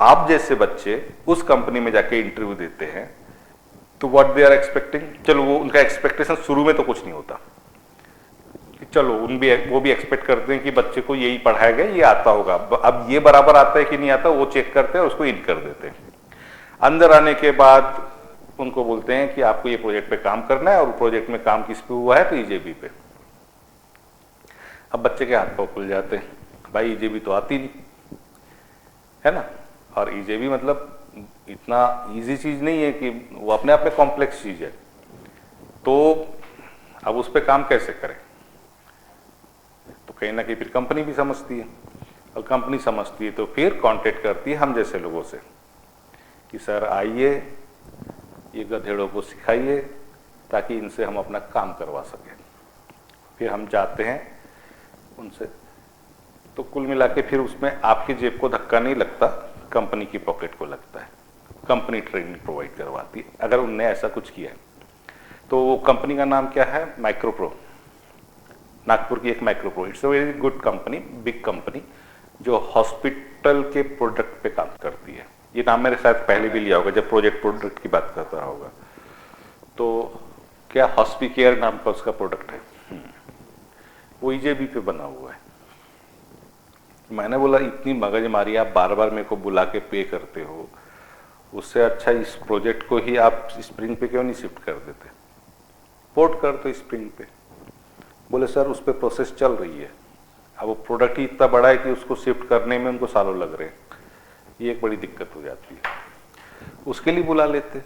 आप जैसे बच्चे उस कंपनी में जाके इंटरव्यू देते हैं तो व्हाट दे आर एक्सपेक्टिंग, चलो वो उनका एक्सपेक्टेशन शुरू में तो कुछ नहीं होता, चलो वो भी एक्सपेक्ट करते हैं कि बच्चे को यही पढ़ाया गया, ये आता होगा। अब ये बराबर आता है कि नहीं आता वो चेक करते हैं और उसको इन कर देते हैं। अंदर आने के बाद उनको बोलते हैं कि आपको ये प्रोजेक्ट पे काम करना है, और प्रोजेक्ट में काम किस पे हुआ है, तो ईजेबी पे। अब बच्चे के हाथ पांव खुल जाते हैं, भाई ईजेबी तो आती नहीं, है ना, और ईजेबी मतलब इतना इजी चीज नहीं है कि वो अपने आप में कॉम्प्लेक्स चीज है, तो अब उस पर काम कैसे करें। तो कहीं ना कहीं फिर कंपनी भी समझती है, और कंपनी समझती है तो फिर कांटेक्ट करती है हम जैसे लोगों से कि सर आइए ये गधेड़ों को सिखाइए ताकि इनसे हम अपना काम करवा सकें। फिर हम जाते हैं उनसे, तो कुल मिला के फिर उसमें आपकी जेब को धक्का नहीं लगता, कंपनी की पॉकेट को लगता है। कंपनी ट्रेनिंग प्रोवाइड करवाती है अगर उनने ऐसा कुछ किया है। तो वो कंपनी का नाम क्या है, माइक्रोप्रो, नागपुर की एक Micropro. It's a very good company, big company, जो हॉस्पिटल के प्रोडक्ट पे काम करती है। ये नाम मेरे साथ पहले भी लिया होगा जब प्रोजेक्ट प्रोडक्ट की बात करता होगा। तो क्या हॉस्पिकेयर नाम का उसका प्रोडक्ट है, वो ईजेबी पे बना हुआ है। मैंने बोला इतनी मगजमारी आप बार बार मेरे को बुला के पे करते हो, उससे अच्छा इस प्रोजेक्ट को ही आप स्प्रिंग पे क्यों नहीं शिफ्ट कर देते, पोर्ट कर दो स्प्रिंग पे। बोले सर उस पर प्रोसेस चल रही है, अब वो प्रोडक्ट ही इतना बड़ा है कि उसको शिफ्ट करने में उनको सालों लग रहे हैं, ये एक बड़ी दिक्कत हो जाती है। उसके लिए बुला लेते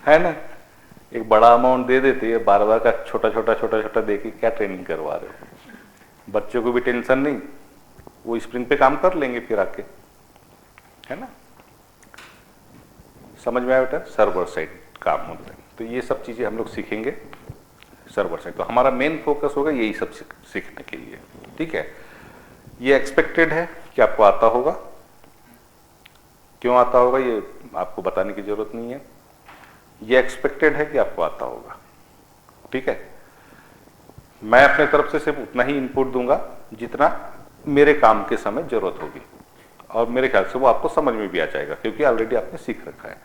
है ना, एक बड़ा अमाउंट दे देते हैं, बार बार का छोटा छोटा दे के क्या ट्रेनिंग करवा रहे हो। बच्चों को भी टेंशन नहीं, वो स्प्रिंग पे काम कर लेंगे फिर आके, है ना। समझ में आया बेटा, सर्वर साइड काम होता है। तो ये सब चीजें हम लोग सीखेंगे सर्वर साइड। तो हमारा मेन फोकस होगा यही सब सीखने के लिए, ठीक है। ये एक्सपेक्टेड है कि आपको आता होगा, क्यों आता होगा ये आपको बताने की जरूरत नहीं है। ये एक्सपेक्टेड है कि आपको आता होगा, ठीक है। मैं अपने तरफ से सिर्फ उतना ही इनपुट दूंगा जितना मेरे काम के समय जरूरत होगी, और मेरे ख्याल से वो आपको समझ में भी आ जाएगा क्योंकि ऑलरेडी आपने सीख रखा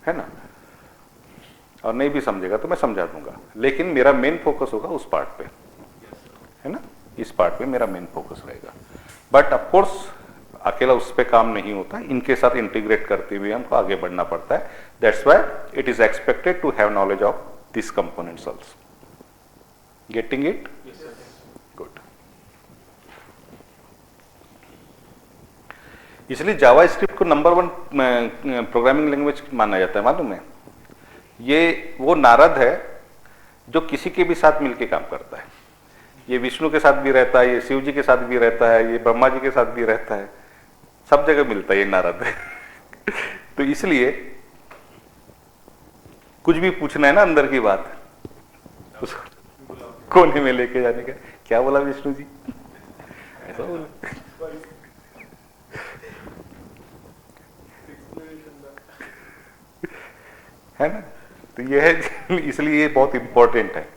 है ना। और नहीं भी समझेगा तो मैं समझा दूंगा, लेकिन मेरा मेन फोकस होगा उस पार्ट पे, है ना, इस पार्ट पे मेरा मेन फोकस रहेगा। बट ऑफ कोर्स अकेला उस पे काम नहीं होता, इनके साथ इंटीग्रेट करते हुए हमको आगे बढ़ना पड़ता है। That's why it is expected to have knowledge of this components also. Getting it? Good. इसलिए जावास्क्रिप्ट को नंबर 1 प्रोग्रामिंग लैंग्वेज माना जाता है, मालूम है। ये वो नारद है जो किसी के भी साथ मिलके काम करता है। ये विष्णु के साथ भी रहता है, ये शिव जी के साथ भी रहता है, ये ब्रह्मा जी के साथ भी रहता है, सब जगह मिलता है ये नारद है। तो इसलिए कुछ भी पूछना है ना अंदर की बात, उसको कोने में लेके जाने का। क्या बोला विष्णु जी, ऐसा बोला है ना। तो ये है इसलिए ये बहुत इंपॉर्टेंट है।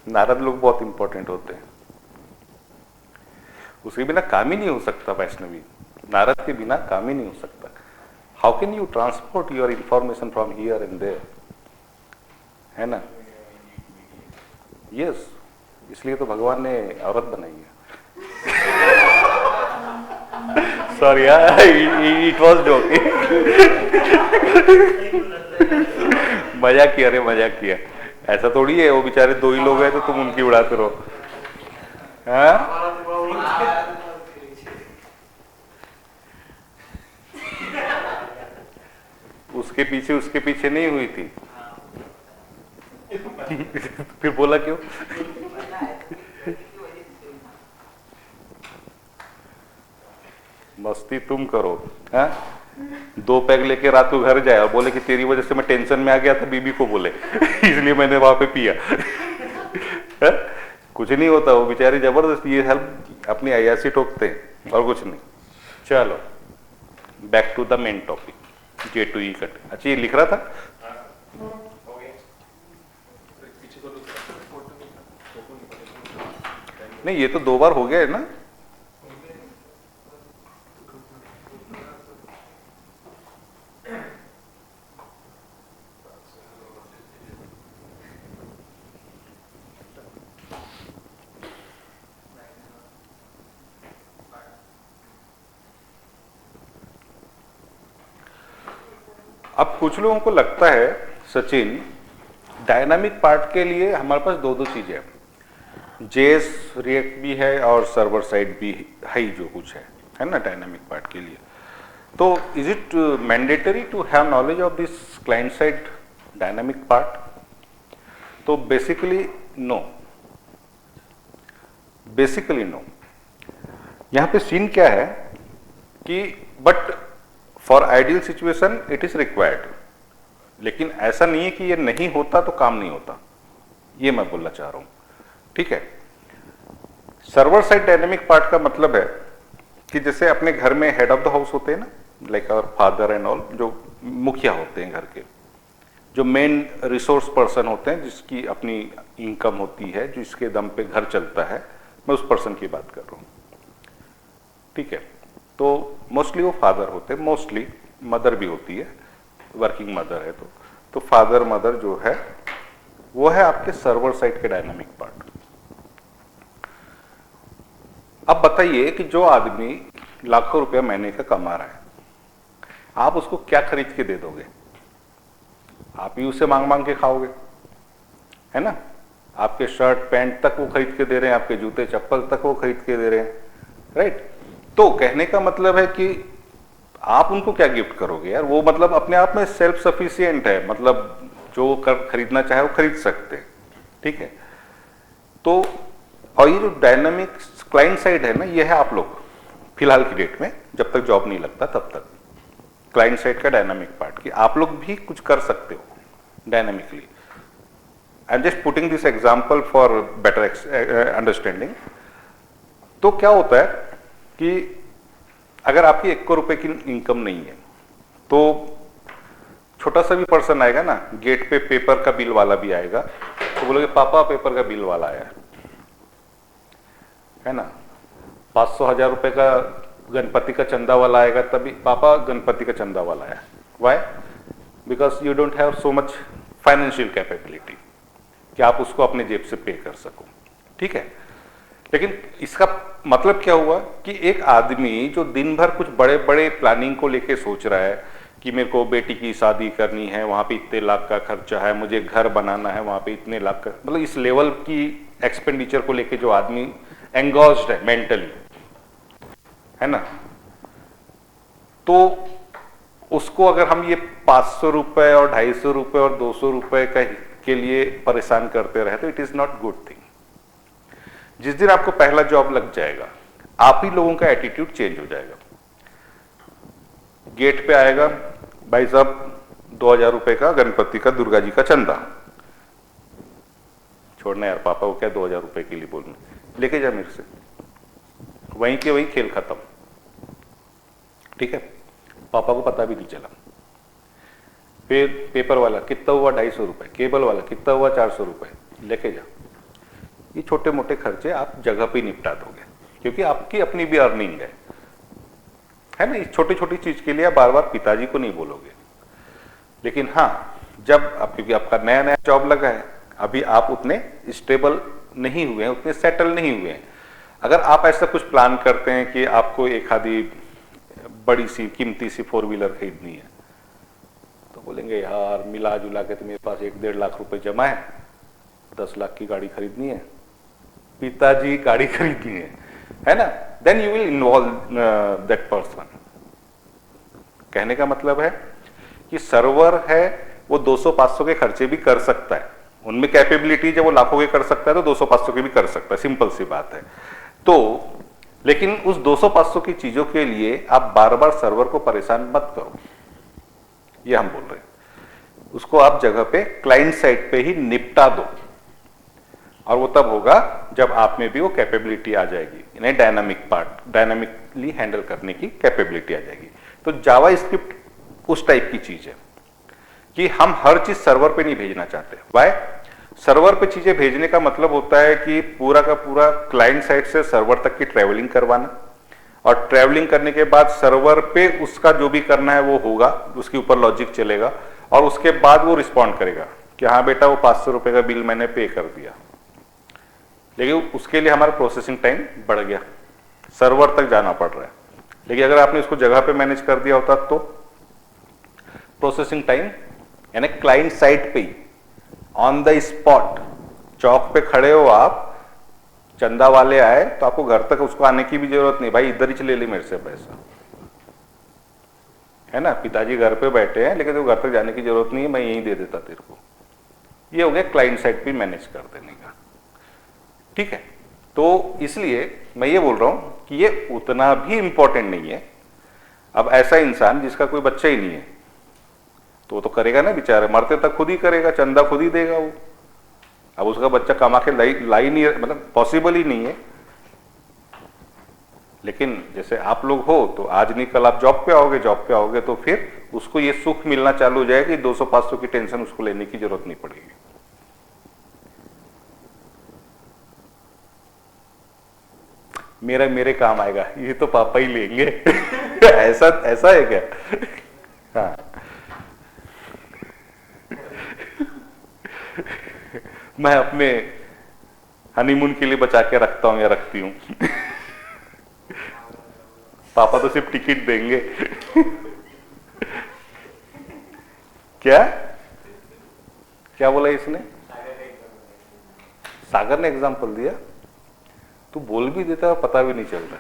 नारद लोग बहुत इंपॉर्टेंट होते हैं, उसके बिना काम ही नहीं हो सकता वैष्णवी, नारद के बिना काम ही नहीं हो सकता। How can you transport your information from here and there, है ना? यस, इसलिए तो भगवान ने औरत बनाई है। सॉरी यार, इट वॉज जोकिंग। मजाक किया रे, मजाक किया। ऐसा थोड़ी है, वो बेचारे दो ही लोग हैं तो तुम उनकी उड़ाते रहो। हाँ? उसके पीछे नहीं हुई थी। फिर बोला क्यों? मस्ती तुम करो। हाँ? 2 पैग लेके रात को घर जाए और बोले कि तेरी वजह से मैं टेंशन में आ गया था, बीबी को बोले इसलिए मैंने वहां पे पिया। हाँ? कुछ नहीं होता, वो बेचारी जबरदस्ती ये हेल्प अपनी अयासी ठोकते हैं और कुछ नहीं। चलो back to the main topic, J2E cut. अच्छा, ये लिख रहा था। नहीं, ये तो 2 बार हो गया है ना। अब कुछ लोगों को लगता है सचिन, डायनामिक पार्ट के लिए हमारे पास 2 चीजें हैं, जेएस रिएक्ट भी है और सर्वर साइड भी है ही, जो कुछ है ना डायनामिक पार्ट के लिए। तो is it mandatory to have knowledge of this client side dynamic part? तो बेसिकली नो, बेसिकली नो। यहां पे सीन क्या है कि but for ideal situation it is required, लेकिन ऐसा नहीं है कि ये नहीं होता तो काम नहीं होता, ये मैं बोलना चाह रहा हूं। ठीक है, सर्वर साइड डायनेमिक पार्ट का मतलब है कि जैसे अपने घर में हेड ऑफ द हाउस होते हैं ना, like our father and all, जो मुखिया होते हैं घर के, जो मेन रिसोर्स पर्सन होते हैं, जिसकी अपनी इनकम होती है, जिसके दम पे घर चलता है, मैं उस पर्सन की बात कर रहा हूं। ठीक है, तो मोस्टली वो फादर होते हैं, मोस्टली मदर भी होती है, वर्किंग मदर है तो फादर मदर जो है वो है आपके सर्वर साइड के डायनामिक पार्ट। अब बताइए कि जो आदमी लाखों रुपया महीने का कमा रहा है, आप उसको क्या खरीद के दे दोगे? आप ही उसे मांग मांग के खाओगे, है ना? आपके शर्ट पैंट तक वो खरीद के दे रहे हैं, आपके जूते चप्पल तक वो खरीद के दे रहे हैं, राइट? तो कहने का मतलब है कि आप उनको क्या गिफ्ट करोगे यार? वो मतलब अपने आप में सेल्फ सफिशिएंट है, मतलब जो खरीदना चाहे वो खरीद सकते हैं। ठीक है, तो और ये जो डायनामिक क्लाइंट साइड है ना, ये है आप लोग फिलहाल की डेट में, जब तक जॉब नहीं लगता तब तक क्लाइंट साइड का डायनामिक पार्ट की आप लोग भी कुछ कर सकते हो dynamically. I am just putting this example for better understanding. तो क्या होता है कि अगर आपकी 1 करोड़ रुपए की इनकम नहीं है, तो छोटा सा भी पर्सन आएगा ना, गेट पे पेपर का बिल वाला भी आएगा, तो बोलोगे पापा पेपर का बिल वाला आया है ना। 500,000 रुपए का गणपति का चंदा वाला आएगा, तभी पापा गणपति का चंदा वाला आया। Why? Because you don't have so much financial capability कि आप उसको अपने जेब से पे कर सको। ठीक है, लेकिन इसका मतलब क्या हुआ कि एक आदमी जो दिन भर कुछ बड़े बड़े प्लानिंग को लेके सोच रहा है कि मेरे को बेटी की शादी करनी है, वहां पे इतने लाख का खर्चा है, मुझे घर बनाना है, वहां पे इतने लाख का, मतलब इस लेवल की एक्सपेंडिचर को लेके जो आदमी एंगोज्ड है मेंटली, है ना, तो उसको अगर हम ये 500 रुपए और 250 रुपए और 200 रुपए के लिए परेशान करते रहे तो it is not good thing. जिस दिन आपको पहला जॉब लग जाएगा, आप ही लोगों का एटीट्यूड चेंज हो जाएगा। गेट पे आएगा, भाई साहब 2000 रुपए का गणपति का दुर्गा जी का चंदा। छोड़ना यार, पापा को क्या 2000 रुपए के लिए बोलना, लेके जा मेरे से। वहीं के वहीं खेल खत्म। ठीक है, पापा को पता भी नहीं चला। फिर पेपर वाला कितना हुआ 250 रुपये, केबल वाला कितना हुआ 400 रुपये, लेके जाओ। ये छोटे मोटे खर्चे आप जगह पे निपटा दोगे, क्योंकि आपकी अपनी भी अर्निंग है ना। इस छोटी छोटी चीज के लिए आप बार बार पिताजी को नहीं बोलोगे। लेकिन हाँ, जब आप, क्योंकि आपका नया नया जॉब लगा है, अभी आप उतने स्टेबल नहीं हुए हैं, उतने सेटल नहीं हुए हैं, अगर आप ऐसा कुछ प्लान करते हैं कि आपको एक आधी बड़ी सी कीमती सी 4 व्हीलर खरीदनी है, तो बोलेंगे यार मिला जुला के तो मेरे पास 1-1.5 लाख रुपए जमा है, 10 लाख की गाड़ी खरीदनी है, पिताजी गाड़ी खरीदनी है ना। Then you will involve that person. कहने का मतलब है कि सर्वर है वो 200-500 के खर्चे भी कर सकता है, उनमें कैपेबिलिटी जब वो लाखों के कर सकता है तो 200-500 के भी कर सकता है, सिंपल सी बात है। तो लेकिन उस 200-500 की चीजों के लिए आप बार बार सर्वर को परेशान मत करो, ये हम बोल रहे हैं। उसको आप जगह पे क्लाइंट साइड पे ही निपटा दो, और वो तब होगा जब आप में भी वो कैपेबिलिटी आ जाएगी, यानी डायनामिकली हैंडल करने की कैपेबिलिटी आ जाएगी। तो जावा स्क्रिप्ट उस टाइप की चीज है कि हम हर चीज सर्वर पे नहीं भेजना चाहते। वाई? सर्वर पे चीजें भेजने का मतलब होता है कि पूरा का पूरा क्लाइंट साइड से सर्वर तक की ट्रैवलिंग करवाना, और ट्रैवलिंग करने के बाद सर्वर पे उसका जो भी करना है वो होगा, उसके ऊपर लॉजिक चलेगा, और उसके बाद वो रिस्पॉन्ड करेगा कि हाँ बेटा वो 500 रुपए का बिल मैंने पे कर दिया। लेकिन उसके लिए हमारा प्रोसेसिंग टाइम बढ़ गया, सर्वर तक जाना पड़ रहा है। लेकिन अगर आपने इसको जगह पे मैनेज कर दिया होता तो प्रोसेसिंग टाइम यानी क्लाइंट साइड पे ही ऑन द स्पॉट, चौक पे खड़े हो आप, चंदा वाले आए तो आपको घर तक उसको आने की भी जरूरत नहीं, भाई इधर ही ले ले मेरे से पैसा, है ना। पिताजी घर पे बैठे हैं लेकिन तो घर तक जाने की जरूरत नहीं है, मैं यहीं दे देता तेरे को। ये हो गया क्लाइंट साइड पे मैनेज कर देने का, ठीक है। तो इसलिए मैं ये बोल रहा हूं कि ये उतना भी इंपॉर्टेंट नहीं है। अब ऐसा इंसान जिसका कोई बच्चा ही नहीं है तो वो तो करेगा ना बेचारा, मरते तक खुद ही करेगा, चंदा खुद ही देगा वो। अब उसका बच्चा कमा के लाई नहीं, मतलब पॉसिबल ही नहीं है। लेकिन जैसे आप लोग हो तो आज नहीं कल आप जॉब पे आओगे तो फिर उसको ये सुख मिलना चालू हो जाएगा कि 200-500 की टेंशन उसको लेने की जरूरत नहीं पड़ेगी। मेरे काम आएगा, ये तो पापा ही लेंगे। ऐसा है क्या? हाँ। मैं अपने हनीमून के लिए बचा के रखता हूं या रखती हूं। पापा तो सिर्फ टिकट देंगे। क्या बोला इसने? सागर ने एग्जाम्पल दिया, तू बोल भी देता है पता भी नहीं चल रहा।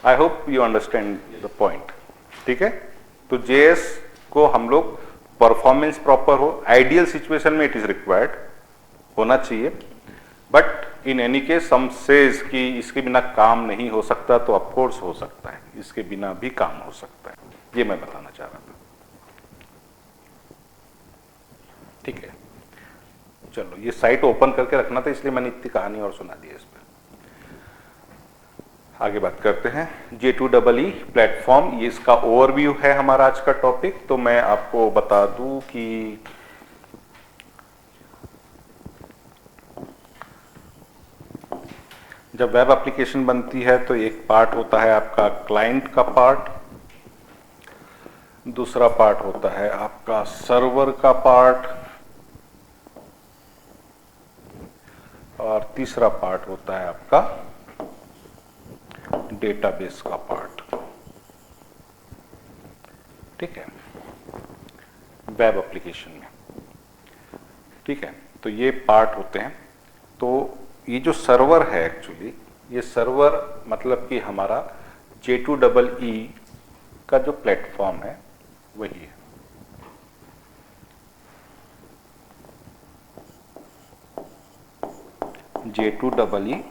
I hope you understand the point, ठीक है। तो जेएस को हम लोग परफॉर्मेंस प्रॉपर हो, आइडियल सिचुएशन में इट इज रिक्वायर्ड होना चाहिए, but in any case some says कि इसके बिना काम नहीं हो सकता, तो ऑफ कोर्स हो सकता है, इसके बिना भी काम हो सकता है। ये मैं बताना चाह रहा था, ठीक है। चलो ये साइट ओपन करके रखना था, इसलिए मैंने इतनी कहानी और सुना दी इस पर। आगे बात करते हैं J2EE प्लेटफॉर्म, ये इसका ओवरव्यू है हमारा आज का टॉपिक। तो मैं आपको बता दूं कि जब वेब एप्लीकेशन बनती है तो एक पार्ट होता है आपका क्लाइंट का पार्ट, दूसरा पार्ट होता है आपका सर्वर का पार्ट, और तीसरा पार्ट होता है आपका डेटाबेस का पार्ट, ठीक है, वेब एप्लीकेशन में, ठीक है। तो ये पार्ट होते हैं। तो ये जो सर्वर है एक्चुअली, ये सर्वर मतलब कि हमारा J2EE का जो प्लेटफॉर्म है वही है। J2EE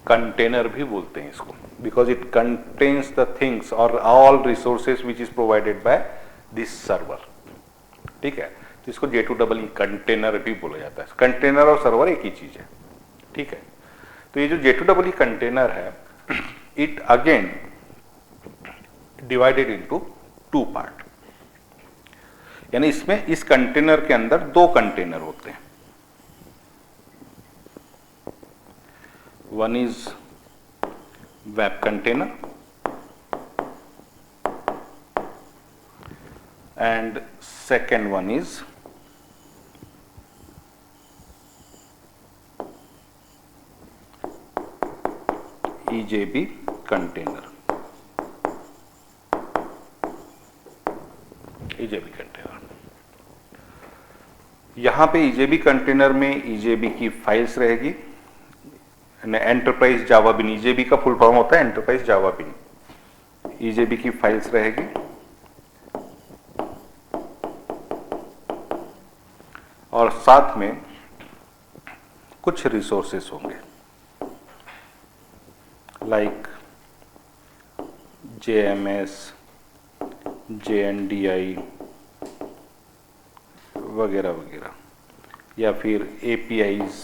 कंटेनर भी बोलते हैं इसको, because it contains the things और all resources which is provided by this server, ठीक है। तो इसको J2EE कंटेनर भी बोला जाता है। कंटेनर और सर्वर एक ही चीज है, ठीक है। तो ये जो J2EE कंटेनर है, it again divided into 2 part, यानी इसमें इस कंटेनर के अंदर 2 कंटेनर होते हैं। One is web container and second one is EJB container. EJB container, यहां पे EJB कंटेनर में EJB की फाइल्स रहेगी, एंटरप्राइज जावा बिन। EJB का फुल फॉर्म होता है एंटरप्राइज जावा बिन। EJB की फाइल्स रहेगी और साथ में कुछ रिसोर्सेस होंगे लाइक JMS, JNDI वगैरह वगैरह, या फिर APIs,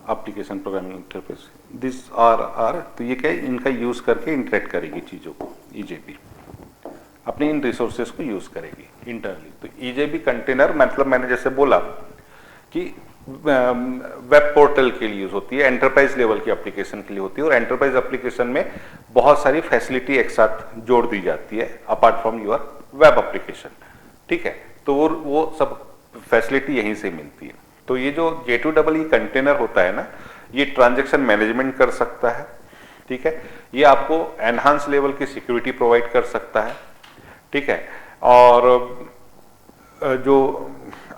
application programming interface. This are तो ये क्या है, इनका यूज करके इंटरेक्ट करेगी चीजों को EJB, अपने इन रिसोर्सेज को यूज करेगी इंटरनली। तो EJB कंटेनर मतलब मैंने जैसे बोला कि वेब पोर्टल के लिए यूज होती है, एंटरप्राइज लेवल की एप्लीकेशन के लिए होती है, और एंटरप्राइज एप्लीकेशन में बहुत सारी फैसिलिटी एक साथ जोड़ दी जाती है apart from your web application. ठीक है, तो वो सब फैसिलिटी यहीं से मिलती है। तो ये जो J2EE कंटेनर होता है ना, ये ट्रांजैक्शन मैनेजमेंट कर सकता है। ठीक है, ये आपको एनहांस लेवल की सिक्योरिटी प्रोवाइड कर सकता है। ठीक है, और जो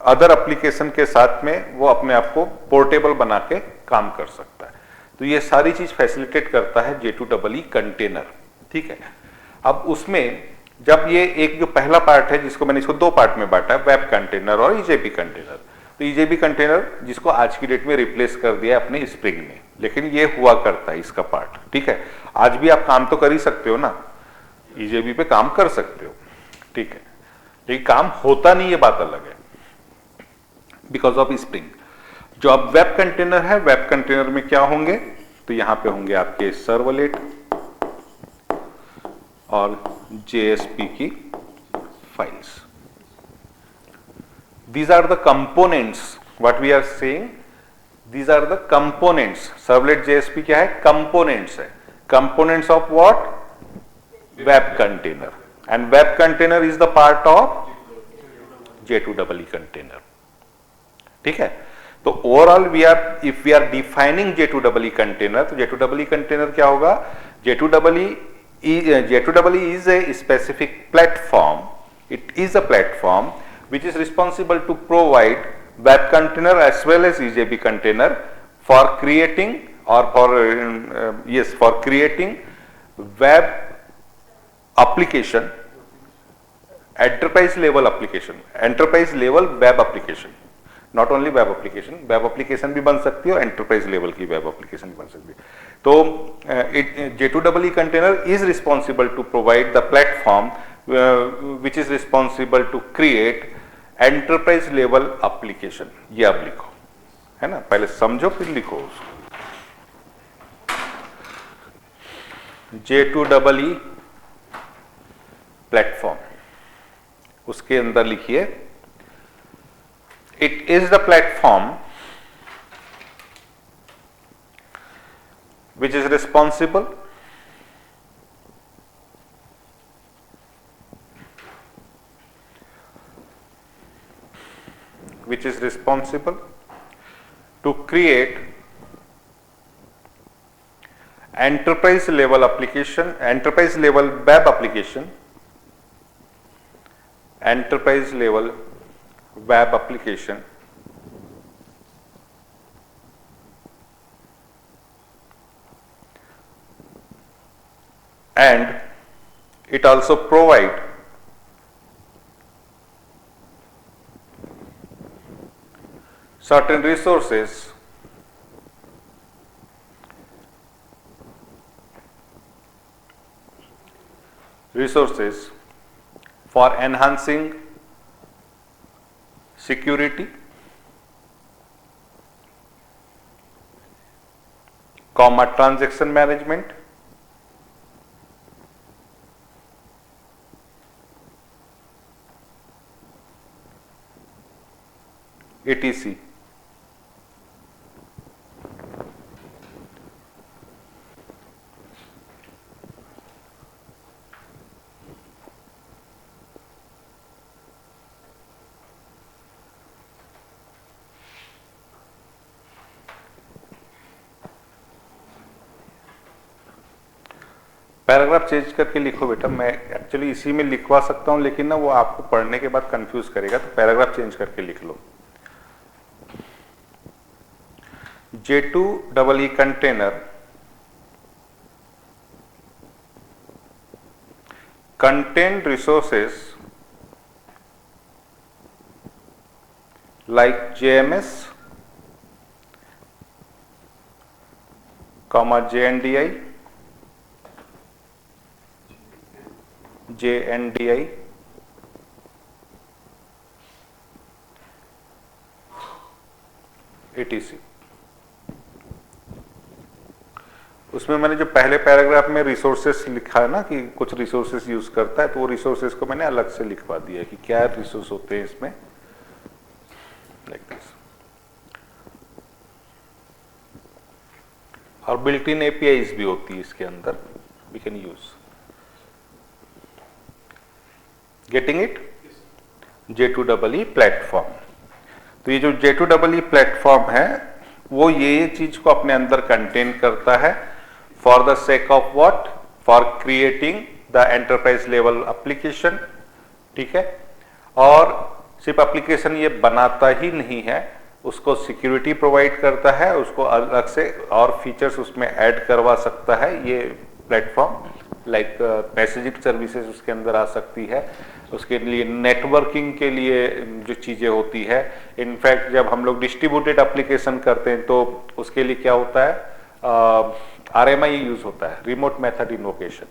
अदर एप्लीकेशन के साथ में वो अपने आप को पोर्टेबल बना के काम कर सकता है। तो ये सारी चीज फैसिलिटेट करता है J2EE कंटेनर। ठीक है, अब उसमें जब ये एक जो पहला पार्ट है, जिसको मैंने इसको 2 पार्ट में बांटा है, वेब कंटेनर और EJB कंटेनर। तो EJB कंटेनर जिसको आज की डेट में रिप्लेस कर दिया है अपने स्प्रिंग में, लेकिन ये हुआ करता है इसका पार्ट। ठीक है, आज भी आप काम तो कर ही सकते हो ना, EJB पे काम कर सकते हो। ठीक है, लेकिन काम होता नहीं, ये बात अलग है, बिकॉज ऑफ स्प्रिंग। जो अब वेब कंटेनर है, वेब कंटेनर में क्या होंगे, तो यहां पे होंगे आपके सर्वलेट और JSP की files. These are the components, what we are saying, these are the components. Servlet JSP क्या है, components है। Components of what? Web container, and web container is the part of J2EE container. ठीक है, तो overall we are, if we are defining J2EE container, तो J2EE container क्या होगा, J2EE is a specific platform. It is a platform which is responsible to provide web container as well as EJB container for creating or for creating web application, enterprise level application, enterprise level web application, not only web application, web application भी बन सकती है और enterprise level की web application भी बन सकती है। तो J2EE container is responsible to provide the platform which is responsible to create enterprise level application. ये आप लिखो, है ना, पहले समझो फिर लिखो उसको। J2EE प्लेटफॉर्म, उसके अंदर लिखिए, it is the platform which is responsible to create enterprise level application, enterprise level web application, enterprise level web application, and it also provide certain resources for enhancing security, comma transaction management, ETC. Paragraph change करके लिखो बेटा, मैं actually इसी में लिखवा सकता हूं लेकिन ना वो आपको पढ़ने के बाद कंफ्यूज करेगा, तो पैराग्राफ चेंज करके लिख लो। J2EE container contain resources like JMS, JNDI, JNDI, etc। उसमें मैंने जो पहले पैराग्राफ में रिसोर्सेस लिखा है ना कि कुछ रिसोर्सेस यूज करता है, तो वो रिसोर्सेस को मैंने अलग से लिखवा दिया कि क्या रिसोर्स होते हैं इसमें, लाइक दिस। और बिल्ट इन एपीआईज भी होती है इसके अंदर, we can use. Getting it? J2EE platform. तो ये जो J2EE प्लेटफॉर्म है वो ये चीज को अपने अंदर कंटेन करता है, for the sake of what, for creating the enterprise level application. ठीक है, और सिर्फ एप्लीकेशन ये बनाता ही नहीं है, उसको सिक्योरिटी प्रोवाइड करता है, उसको अलग से और फीचर्स उसमें ऐड करवा सकता है ये प्लेटफॉर्म। लाइक मैसेजिंग सर्विसेज उसके अंदर आ सकती है, उसके लिए नेटवर्किंग के लिए जो चीज़ें होती है। इनफैक्ट जब हम लोग डिस्ट्रीब्यूटेड एप्लीकेशन करते हैं तो उसके लिए क्या होता है, RMI यूज होता है, रिमोट मेथड इन्वोकेशन।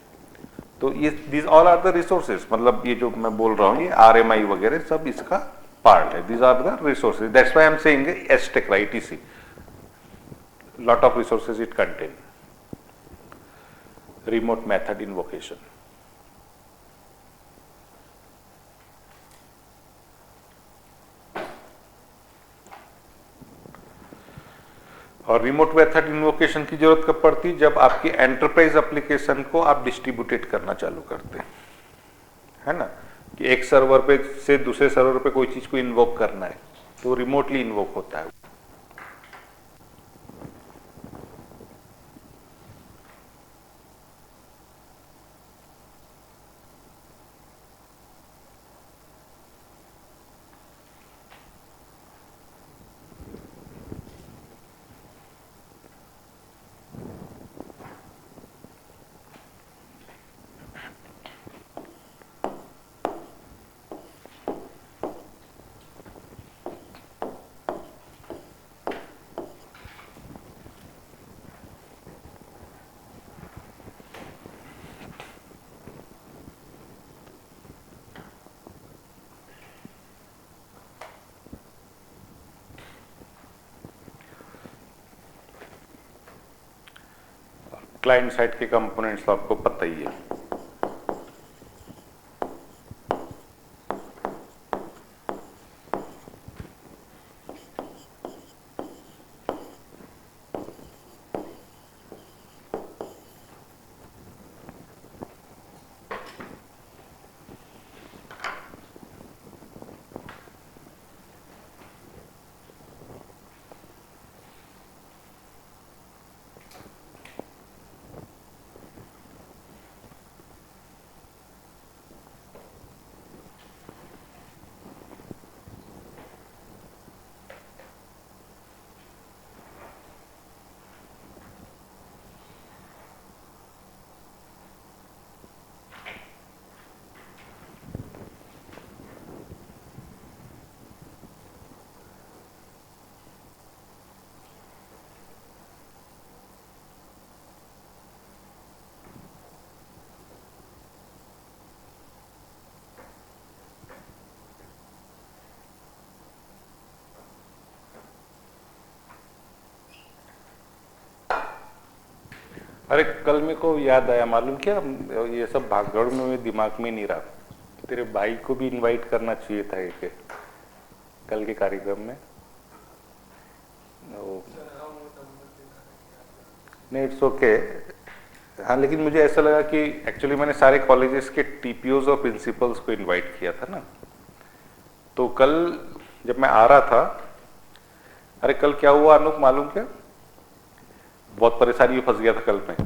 तो ये these all are the resources, मतलब ये जो मैं बोल रहा हूँ ये RMI वगैरह सब इसका पार्ट है। These are the resources, that's why I am saying etc, ITC, lot of resources it contain, remote method invocation। और रिमोट मेथड इन्वोकेशन की जरूरत कब पड़ती है, जब आपकी एंटरप्राइज एप्लीकेशन को आप डिस्ट्रीब्यूटेड करना चालू करते हैं, है ना, कि एक सर्वर पे से दूसरे सर्वर पे कोई चीज को इन्वोक करना है तो रिमोटली इन्वोक होता है। क्लाइंट साइड के कंपोनेंट्स तो आपको पता ही है। अरे कल मेरे को याद आया, मालूम क्या, ये सब भागदौड़ में मेरे दिमाग में नहीं रहा। तेरे भाई को भी इनवाइट करना चाहिए था एक कल के कार्यक्रम में। वो नहीं, इट्स ओके। हाँ, लेकिन मुझे ऐसा लगा कि एक्चुअली मैंने सारे कॉलेजेस के टीपीओज और प्रिंसिपल्स को इनवाइट किया था ना, तो कल जब मैं आ रहा था, अरे कल क्या हुआ अनूप मालूम क्या, बहुत परेशानी में फंस गया था कल मैं।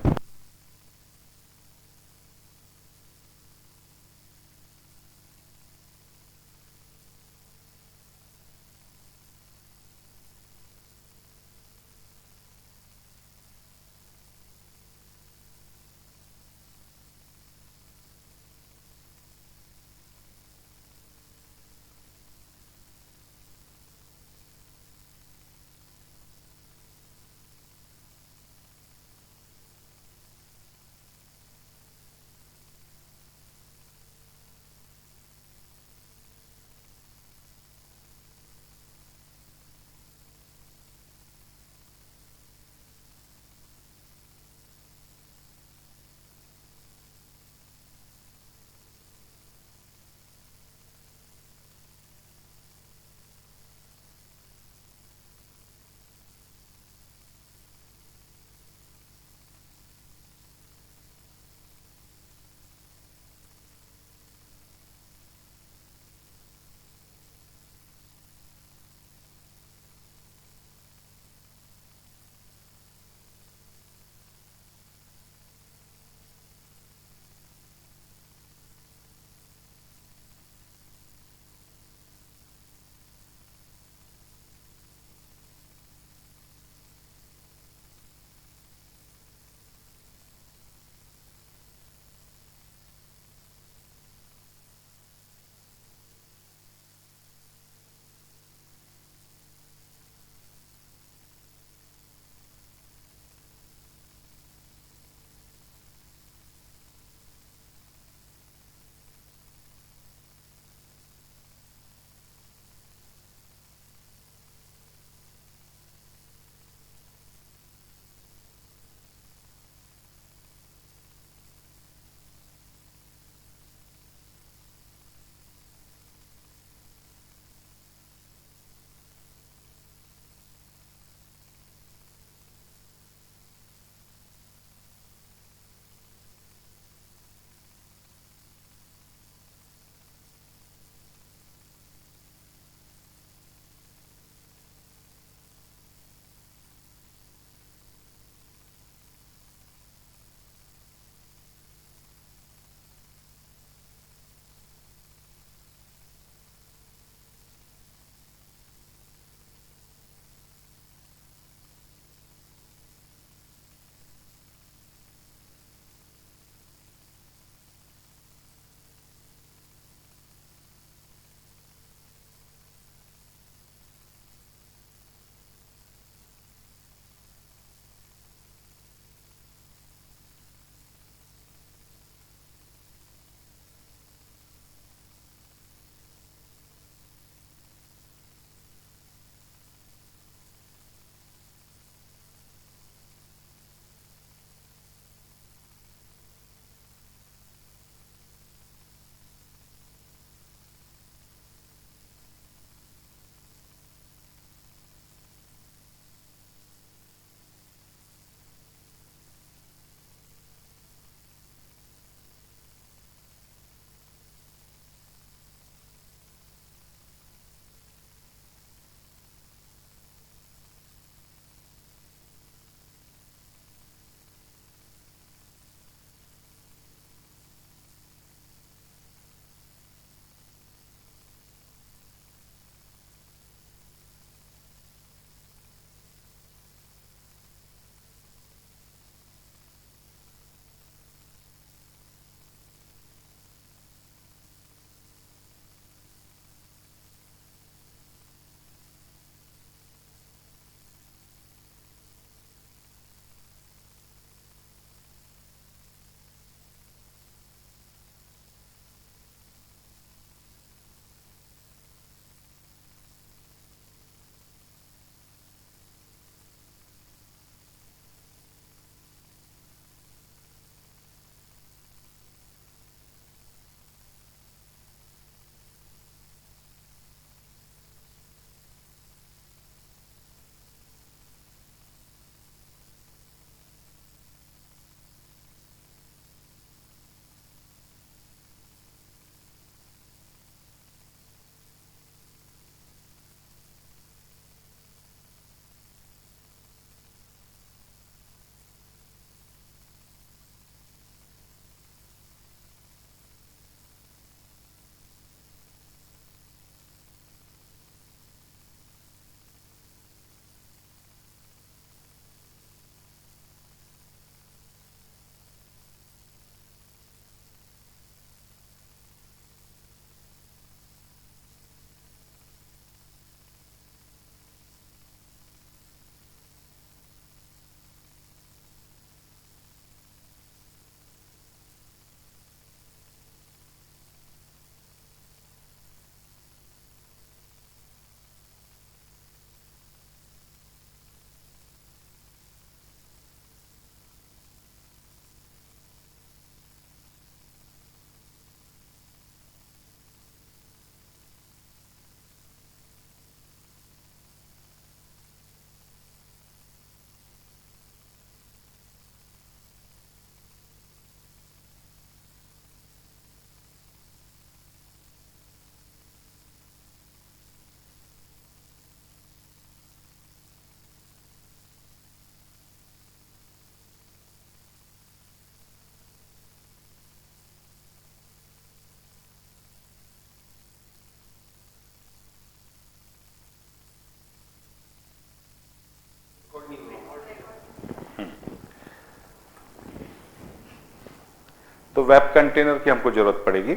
तो वेब कंटेनर की हमको जरूरत पड़ेगी।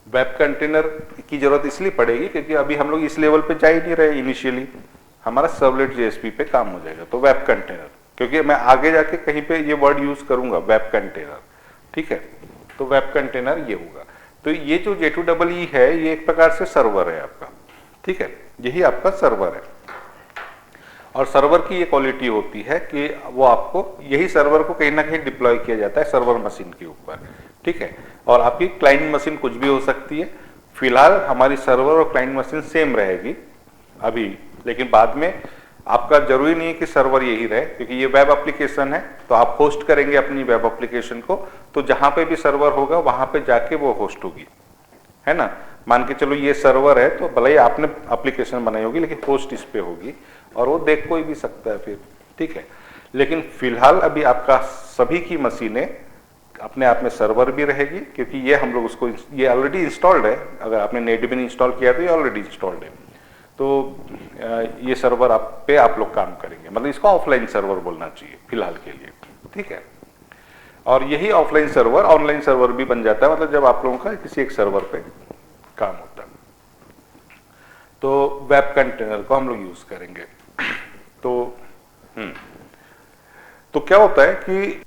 वेब कंटेनर की जरूरत इसलिए पड़ेगी क्योंकि अभी हम लोग इस लेवल पे जा ही नहीं रहे, इनिशियली हमारा सर्वलेट जेएसपी पे काम हो जाएगा। तो वेब कंटेनर, क्योंकि मैं आगे जाके कहीं पे ये वर्ड यूज करूंगा वेब कंटेनर, ठीक है, तो वेब कंटेनर ये होगा। तो ये जो J2EE है ये एक प्रकार से सर्वर है आपका, ठीक है, यही आपका सर्वर है। और सर्वर की ये क्वालिटी होती है कि वो आपको, यही सर्वर को कहीं ना कहीं डिप्लॉय किया जाता है सर्वर मशीन के ऊपर, ठीक है, और आपकी क्लाइंट मशीन कुछ भी हो सकती है। फिलहाल हमारी सर्वर और क्लाइंट मशीन सेम रहेगी अभी, लेकिन बाद में आपका जरूरी नहीं है कि सर्वर यही रहे, क्योंकि ये वेब एप्लीकेशन है तो आप होस्ट करेंगे अपनी वेब एप्लीकेशन को, तो जहां पे भी सर्वर होगा वहां पे जाके वो होस्ट होगी, है ना। मान के चलो ये सर्वर है तो भले ही आपने एप्लीकेशन बनाई होगी लेकिन होस्ट इस पे होगी और वो देख कोई भी सकता है फिर, ठीक है। लेकिन फिलहाल अभी आपका सभी की मशीनें अपने आप में सर्वर भी रहेगी, क्योंकि ये हम लोग उसको, ये ऑलरेडी इंस्टॉल्ड है। अगर आपने नेटबिन इंस्टॉल किया तो ये ऑलरेडी इंस्टॉल्ड है, तो ये सर्वर आप लोग काम करेंगे, मतलब इसको ऑफलाइन सर्वर बोलना चाहिए फिलहाल के लिए, ठीक है। और यही ऑफलाइन सर्वर ऑनलाइन सर्वर भी बन जाता है, मतलब जब आप लोगों का किसी एक सर्वर पे काम होता है, तो वेब कंटेनर को हम लोग यूज करेंगे। तो क्या होता है कि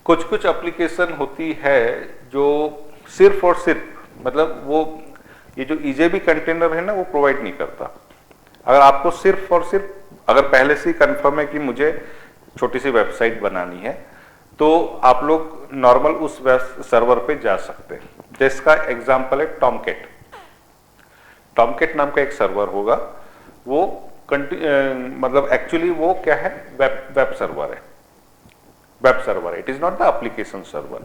कुछ कुछ एप्लीकेशन होती है जो सिर्फ और सिर्फ, मतलब वो ये जो ईजेबी कंटेनर है ना वो प्रोवाइड नहीं करता। अगर आपको सिर्फ और सिर्फ, अगर पहले से ही कंफर्म है कि मुझे छोटी सी वेबसाइट बनानी है, तो आप लोग नॉर्मल उस सर्वर पे जा सकते हैं। जिसका एग्जांपल है टॉमकेट। टॉमकेट नाम का एक सर्वर होगा, वो मतलब एक्चुअली वो क्या है, वेब सर्वर है, वेब सर्वर है, it is not the application server.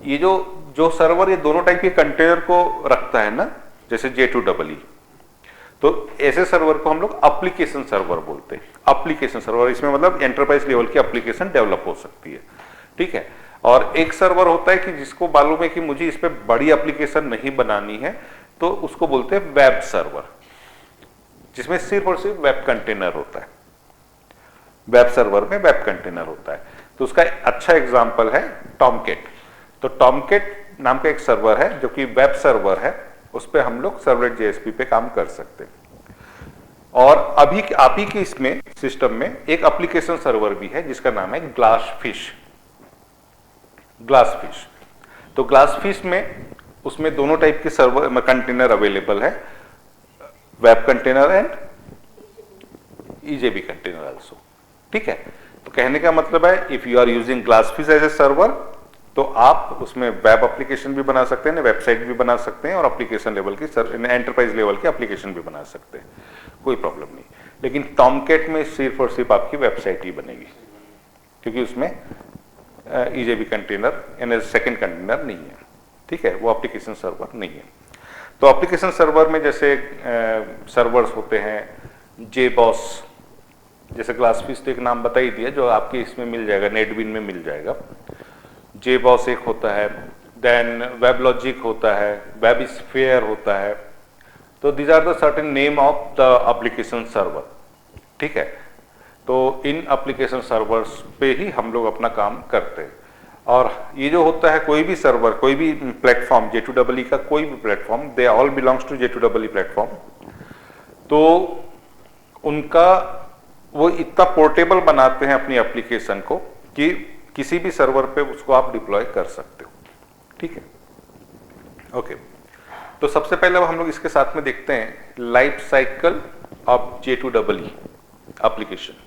ये जो सर्वर ये दोनों टाइप के कंटेनर को रखता है ना, जैसे J2EE, तो ऐसे सर्वर को हम लोग एप्लीकेशन सर्वर बोलते हैं। एप्लीकेशन सर्वर इसमें मतलब एंटरप्राइज लेवल की एप्लीकेशन डेवलप हो सकती है, ठीक है। और एक सर्वर होता है कि जिसको मालूम है कि मुझे इस पे बड़ी एप्लीकेशन नहीं बनानी है, तो उसको बोलते हैं वेब सर्वर, जिसमें सिर्फ और सिर्फ वेब कंटेनर होता है। वेब सर्वर में वेब कंटेनर होता है, तो उसका अच्छा एग्जांपल है टॉमकेट। तो टॉमकेट नाम का एक सर्वर है जो कि वेब सर्वर है, उस पर हम लोग सर्वलेट जेएसपी पे काम कर सकते हैं। और अभी आप ही के इसमें सिस्टम में एक एप्लीकेशन सर्वर भी है जिसका नाम है ग्लासफिश। ग्लासफिश, तो ग्लासफिश में उसमें दोनों टाइप के सर्वर कंटेनर अवेलेबल है, web container and EJB container also, ठीक है। तो कहने का मतलब है if you are using GlassFish as a server, तो आप उसमें वेब एप्लीकेशन भी बना सकते हैं, वेबसाइट भी बना सकते हैं, और एप्लीकेशन लेवल की एंटरप्राइज लेवल की एप्लीकेशन भी बना सकते हैं, कोई प्रॉब्लम नहीं। लेकिन टॉमकेट में सिर्फ और सिर्फ आपकी वेबसाइट ही बनेगी, क्योंकि उसमें ईजेबी कंटेनर यानी सेकंड कंटेनर नहीं है, ठीक है, वो एप्लीकेशन सर्वर नहीं है। तो एप्लीकेशन सर्वर में जैसे सर्वर्स होते हैं JBoss, जैसे ग्लासफिश तो एक नाम बता ही दिया जो आपके इसमें मिल जाएगा, नेटबिन में मिल जाएगा। JBoss एक होता है, देन वेबलॉजिक होता है, वेबस्फीयर होता है। तो these are the certain name of the application server, ठीक है। तो इन एप्लीकेशन सर्वर्स पे ही हम लोग अपना काम करते हैं। और ये जो होता है कोई भी सर्वर, कोई भी प्लेटफॉर्म, J2EE का कोई भी platform, they all belongs to J2EE platform. तो उनका वो इतना पोर्टेबल बनाते हैं अपनी एप्लीकेशन को कि किसी भी सर्वर पे उसको आप डिप्लॉय कर सकते हो, ठीक है, ओके। तो सबसे पहले हम लोग इसके साथ में देखते हैं life cycle of J2EE application.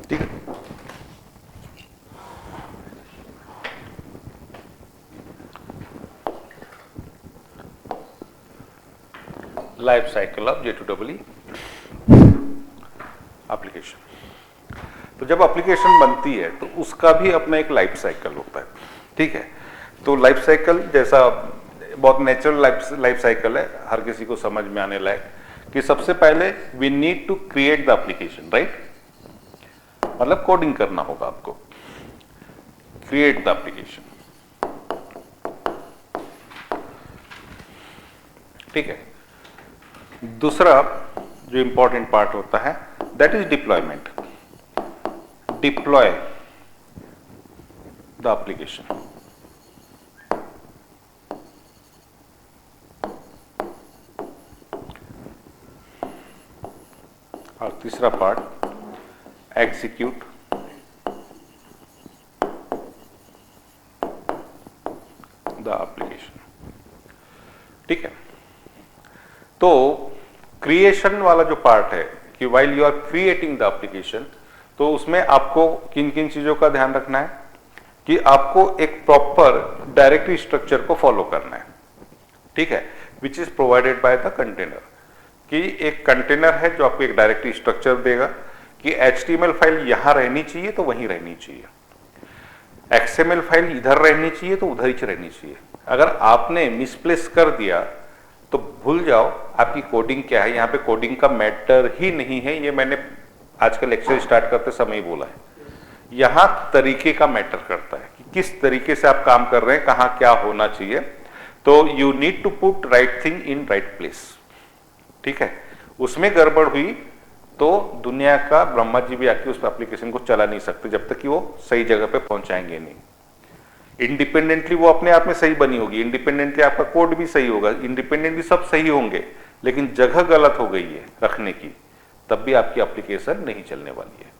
ठीक है, life cycle of J2EE application. तो जब एप्लीकेशन बनती है तो उसका भी अपना एक लाइफ साइकिल होता है, ठीक है। तो लाइफ साइकिल जैसा बहुत नेचुरल लाइफ साइकिल है, हर किसी को समझ में आने लायक, कि सबसे पहले we need to create the application, right? मतलब कोडिंग करना होगा आपको, क्रिएट द एप्लीकेशन, ठीक है। दूसरा जो इंपॉर्टेंट पार्ट होता है that is deployment, deploy the application. और तीसरा पार्ट एग्जीक्यूट द एप्लीकेशन, ठीक है। तो क्रिएशन वाला जो पार्ट है कि while you are creating the application, तो उसमें आपको किन किन चीजों का ध्यान रखना है कि आपको एक प्रॉपर डायरेक्टरी स्ट्रक्चर को फॉलो करना है, ठीक है, विच is provided by the container. कि एक कंटेनर है जो आपको एक डायरेक्टरी स्ट्रक्चर देगा कि HTML फाइल यहां रहनी चाहिए तो वहीं रहनी चाहिए, XML फाइल इधर रहनी चाहिए तो उधर ही रहनी चाहिए। अगर आपने मिसप्लेस कर दिया तो भूल जाओ आपकी कोडिंग क्या है, यहाँ पे कोडिंग का मैटर ही नहीं है। ये मैंने आज का लेक्चर स्टार्ट करते समय ही बोला है, यहाँ तरीके का मैटर करता है कि किस तरीके से आप काम कर रहे हैं, कहाँ क्या होना चाहिए। तो you need to put right thing in right place, ठीक है। उसमें गड़बड़ हुई तो दुनिया का ब्रह्मा जी भी आके उस एप्लीकेशन को चला नहीं सकते जब तक कि वो सही जगह पे पहुंचाएंगे नहीं। इंडिपेंडेंटली वो अपने आप में सही बनी होगी, इंडिपेंडेंटली आपका कोड भी सही होगा, इंडिपेंडेंटली सब सही होंगे, लेकिन जगह गलत हो गई है रखने की, तब भी आपकी एप्लीकेशन नहीं चलने वाली है,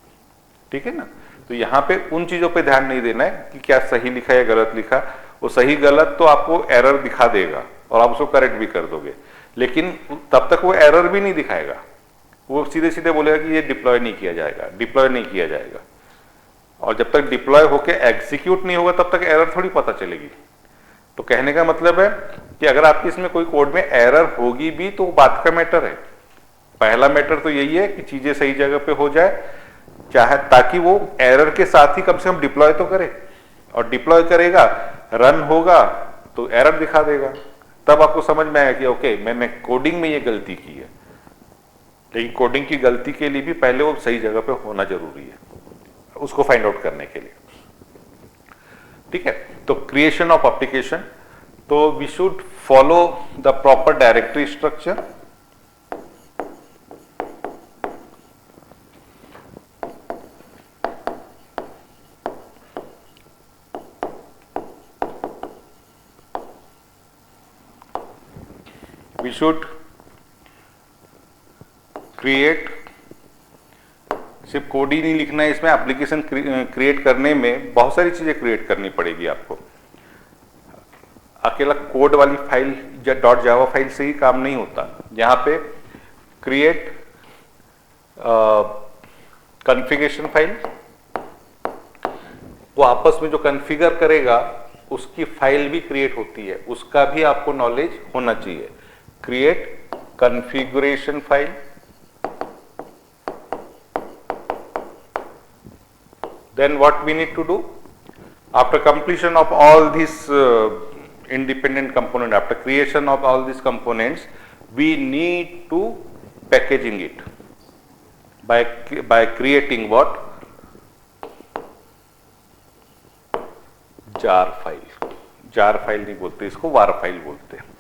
ठीक है ना। तो यहाँ पे उन चीजों पे ध्यान नहीं देना है कि क्या सही लिखा या गलत लिखा। वो सही गलत तो आपको एरर दिखा देगा और आप उसको करेक्ट भी कर दोगे, लेकिन तब तक वो एरर भी नहीं दिखाएगा। वो सीधे सीधे बोलेगा कि ये डिप्लॉय नहीं किया जाएगा, डिप्लॉय नहीं किया जाएगा। और जब तक डिप्लॉय होके एग्जीक्यूट नहीं होगा तब तक एरर थोड़ी पता चलेगी। तो कहने का मतलब है कि अगर आपकी इसमें कोई कोड में एरर होगी भी तो बात का मैटर है। पहला मैटर तो यही है कि चीजें सही जगह पे हो जाए, चाहे ताकि वो एरर के साथ ही कम से कम डिप्लॉय तो करे, और डिप्लॉय करेगा, रन होगा तो एरर दिखा देगा। तब आपको समझ में आएगा कि ओके मैंने कोडिंग में ये गलती की है। लेकिन कोडिंग की गलती के लिए भी पहले वो सही जगह पे होना जरूरी है, उसको फाइंड आउट करने के लिए, ठीक है। तो क्रिएशन ऑफ एप्लीकेशन, तो we should follow the proper directory structure, we should create, सिर्फ कोड ही नहीं लिखना है इसमें, एप्लीकेशन क्रिएट करने में बहुत सारी चीजें क्रिएट करनी पड़ेगी आपको। अकेला कोड वाली फाइल या .java फाइल से ही काम नहीं होता। यहाँ पे क्रिएट कॉन्फ़िगरेशन फाइल, वो आपस में जो कॉन्फ़िगर करेगा उसकी फाइल भी क्रिएट होती है, उसका भी आपको नॉलेज होना चाहिए। Create configuration file, then what we need to do after completion of all these independent component, after creation of all these components, we need to packaging it by creating what, jar file। jar file नहीं बोलते इसको, var file बोलते हैं।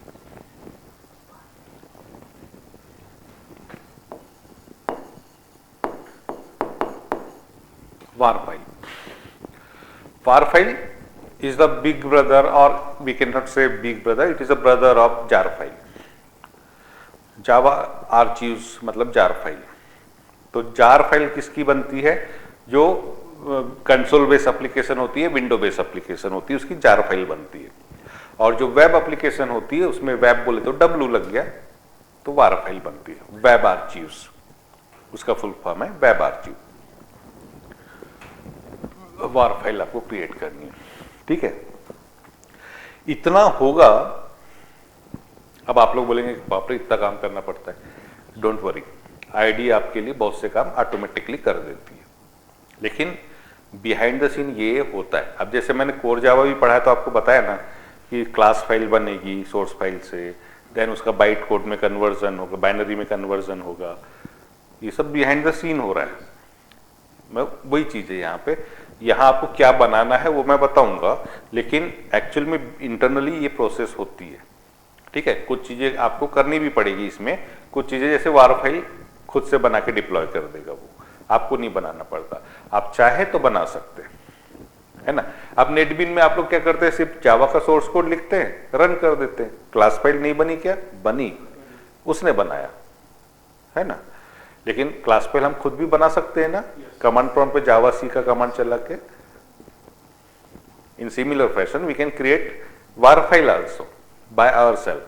var file, var file is the big brother, or we cannot say big brother, it is a brother of jar file। java archives मतलब jar file। तो jar file किसकी बनती है? जो कंसोल बेस एप्लीकेशन होती है, विंडो बेस एप्लीकेशन होती है, उसकी जार फाइल बनती है। और जो वेब एप्लीकेशन होती है उसमें वेब बोले तो W लग गया तो वार फाइल बनती है, वेब आर्चिव्स, उसका फुल फॉर्म है वेब आर्चिव। वार फाइल आपको क्रिएट करनी है, ठीक है। इतना होगा। अब आप लोग बोलेंगे बाप रे इतना काम करना पड़ता है। डोंट वरी, आईडी आपके लिए बहुत से काम ऑटोमेटिकली कर देती है, लेकिन बिहाइंड द सीन ये होता है। अब जैसे मैंने कोर जावा भी पढ़ा है तो आपको बताया ना कि क्लास फाइल बनेगी सोर्स फाइल से, देन उसका बाइट कोड में कन्वर्जन होगा, बाइनरी में कन्वर्जन होगा, ये सब बिहाइंड द सीन हो रहा है। मैं वही चीज़ है यहाँ पे, यहाँ आपको क्या बनाना है वो मैं बताऊंगा, लेकिन एक्चुअल में इंटरनली ये प्रोसेस होती है। ठीक है, कुछ चीज़ें आपको करनी भी पड़ेगी इसमें, कुछ चीज़ें जैसे वार फाइल खुद से बना के डिप्लॉय कर देगा, वो आपको नहीं बनाना पड़ता, आप चाहे तो बना सकते हैं, है ना। अब नेटबीन में आप लोग क्या करते हैं, सिर्फ जावा का सोर्स कोड लिखते हैं, रन कर देते हैं। क्लास फाइल नहीं बनी, क्या बनी, उसने बनाया, है ना। लेकिन क्लास फाइल हम खुद भी बना सकते हैं ना, कमांड प्रॉम्प्ट पे जावा सी का कमांड चला के। In similar fashion we can create वार फाइल आल्सो बाय आवरसेल्फ,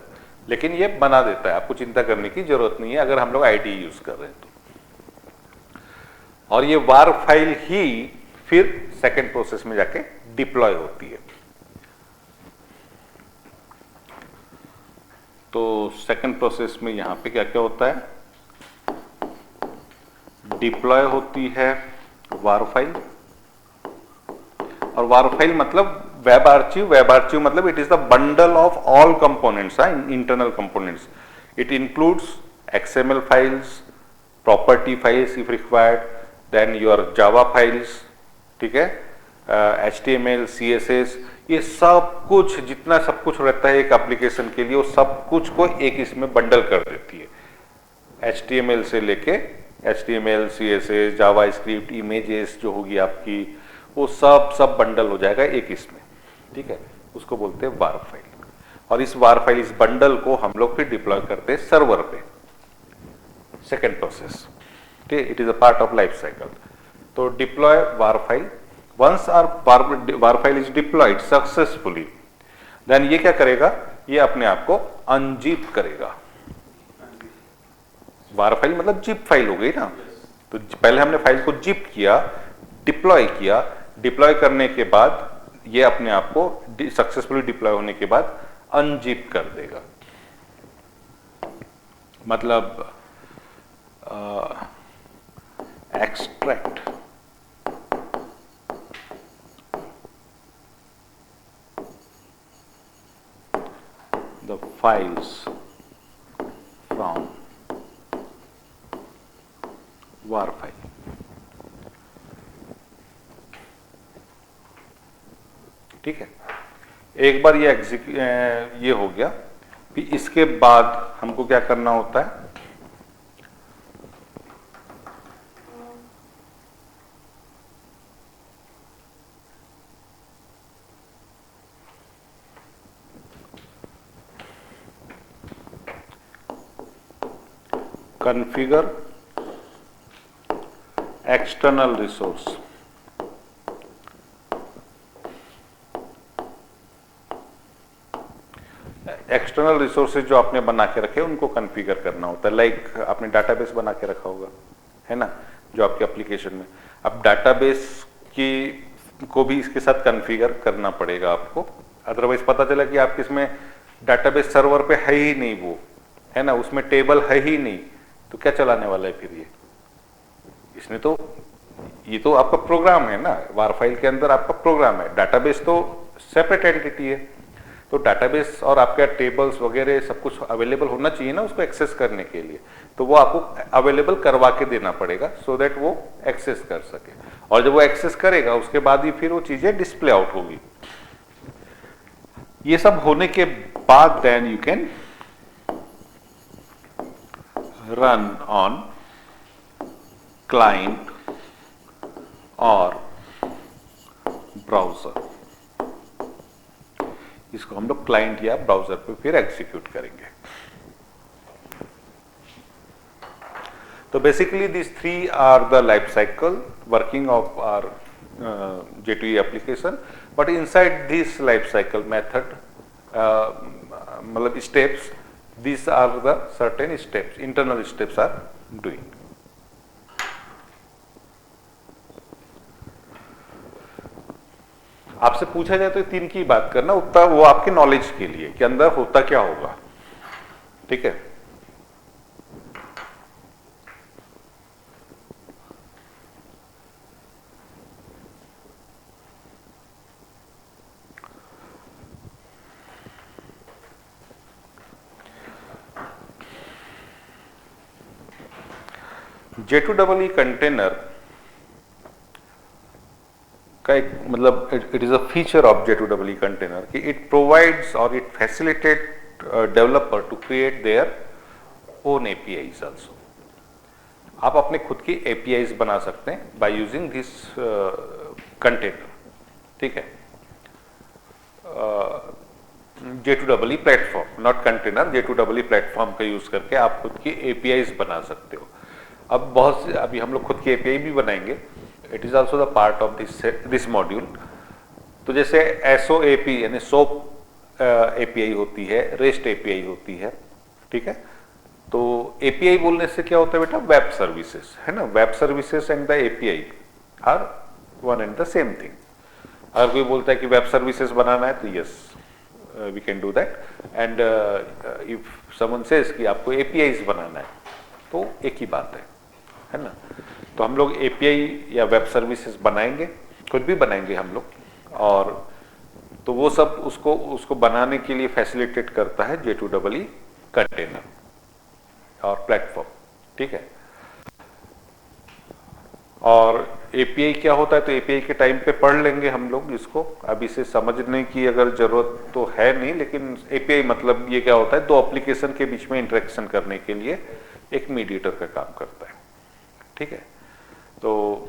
लेकिन ये बना देता है, आपको चिंता करने की जरूरत नहीं है अगर हम लोग आईडी यूज कर रहे हैं तो। और ये वार फाइल ही फिर सेकेंड प्रोसेस में जाके डिप्लॉय होती है। तो सेकेंड प्रोसेस में यहां पे क्या क्या होता है, डिप्लॉय होती है वार फाइल, और वार फाइल मतलब वेब आर्चिव, वेब आर्चिव मतलब it is the bundle of all components, internal components. It includes XML files, property files if required, then your Java files, ठीक है, HTML, CSS, ये सब कुछ, जितना सब कुछ रहता है एक एप्लीकेशन के लिए, वो सब कुछ को एक इसमें बंडल कर देती है। HTML से लेके HTML, CSS, जावास्क्रिप्ट, इमेजेस जो होगी आपकी, वो सब बंडल हो जाएगा एक इसमें, ठीक है, उसको बोलते हैं वार फाइल। और इस वार फाइल, इस बंडल को हम लोग फिर डिप्लॉय करते हैं सर्वर पे, सेकेंड प्रोसेस, ठीक है, it is a part of life cycle. तो deploy war file, once our war file is deployed successfully, then ये क्या करेगा, ये अपने आप को अनजिप करेगा। वार फाइल मतलब जिप फाइल हो गई ना, तो पहले हमने फाइल को जिप किया, डिप्लॉय किया, डिप्लॉय करने के बाद ये अपने आप को सक्सेसफुली डिप्लॉय होने के बाद अनजिप कर देगा। मतलब extract the files from war file. ठीक है, एक बार ये हो गया, फिर इसके बाद हमको क्या करना होता है, configure external resource. External resources जो आपने बना के रखे उनको कॉन्फ़िगर करना होता है। लाइक आपने डाटाबेस बना के रखा होगा, है ना, जो आपके एप्लीकेशन में, अब डाटाबेस की को भी इसके साथ कॉन्फ़िगर करना पड़ेगा आपको, अदरवाइज पता चला कि आपके इसमें डाटाबेस सर्वर पे है ही नहीं, वो है ना, उसमें टेबल है ही नहीं, तो क्या चलाने वाला है फिर ये, इसने तो, ये तो आपका प्रोग्राम है ना, वार फाइल के अंदर आपका प्रोग्राम है, डाटाबेस तो सेपरेट एंटिटी है। तो डाटाबेस और आपका टेबल्स वगैरह सब कुछ अवेलेबल होना चाहिए ना उसको एक्सेस करने के लिए, तो वो आपको अवेलेबल करवा के देना पड़ेगा सो दैट वो एक्सेस कर सके, और जब वो एक्सेस करेगा उसके बाद ही फिर वो चीजें डिस्प्ले आउट होगी। ये सब होने के बाद then you can run on client और ब्राउजर। इसको हम लोग क्लाइंट या ब्राउजर पे फिर एग्जीक्यूट करेंगे। तो basically this three are the life cycle working of our J2E application, but inside this life cycle method मतलब steps, these are the certain steps, internal steps are doing. आपसे पूछा जाए तो तीन की बात करना, उतना वो आपके नॉलेज के लिए कि अंदर होता क्या होगा, ठीक है। J2EE कंटेनर का एक मतलब it is a feature of J2EE container कि इट प्रोवाइड्स और it facilitate developer to create their own APIs also. आप अपने खुद की एपीआईज बना सकते हैं बाय यूजिंग दिस कंटेनर, ठीक है। J2EE platform, not container, J2EE platform का यूज करके आप खुद की एपीआईज बना सकते हो। अब बहुत से अभी हम लोग खुद की एपीआई भी बनाएंगे, it is also the part of this module. तो जैसे SOAP यानी सोप एपीआई होती है, रेस्ट एपीआई होती है, ठीक है। तो एपीआई बोलने से क्या होता है बेटा, वेब सर्विसेज, है ना। Web services and the API are one and the same thing. अगर कोई बोलता है कि वेब सर्विसेज बनाना है तो yes we can do that, and if someone says कि आपको एपीआईज बनाना है तो एक ही बात है ना। तो हम लोग एपीआई या वेब सर्विसेज बनाएंगे, खुद भी बनाएंगे हम लोग, और तो वो सब उसको बनाने के लिए फैसिलिटेट करता है J2EE कंटेनर और प्लेटफॉर्म, ठीक है। और एपीआई क्या होता है तो एपीआई के टाइम पे पढ़ लेंगे हम लोग इसको, अब इसे समझने की अगर जरूरत तो है नहीं, लेकिन एपीआई मतलब ये क्या होता है, दो एप्लीकेशन के बीच में इंटरेक्शन करने के लिए एक मीडिएटर का काम करता है, ठीक है। तो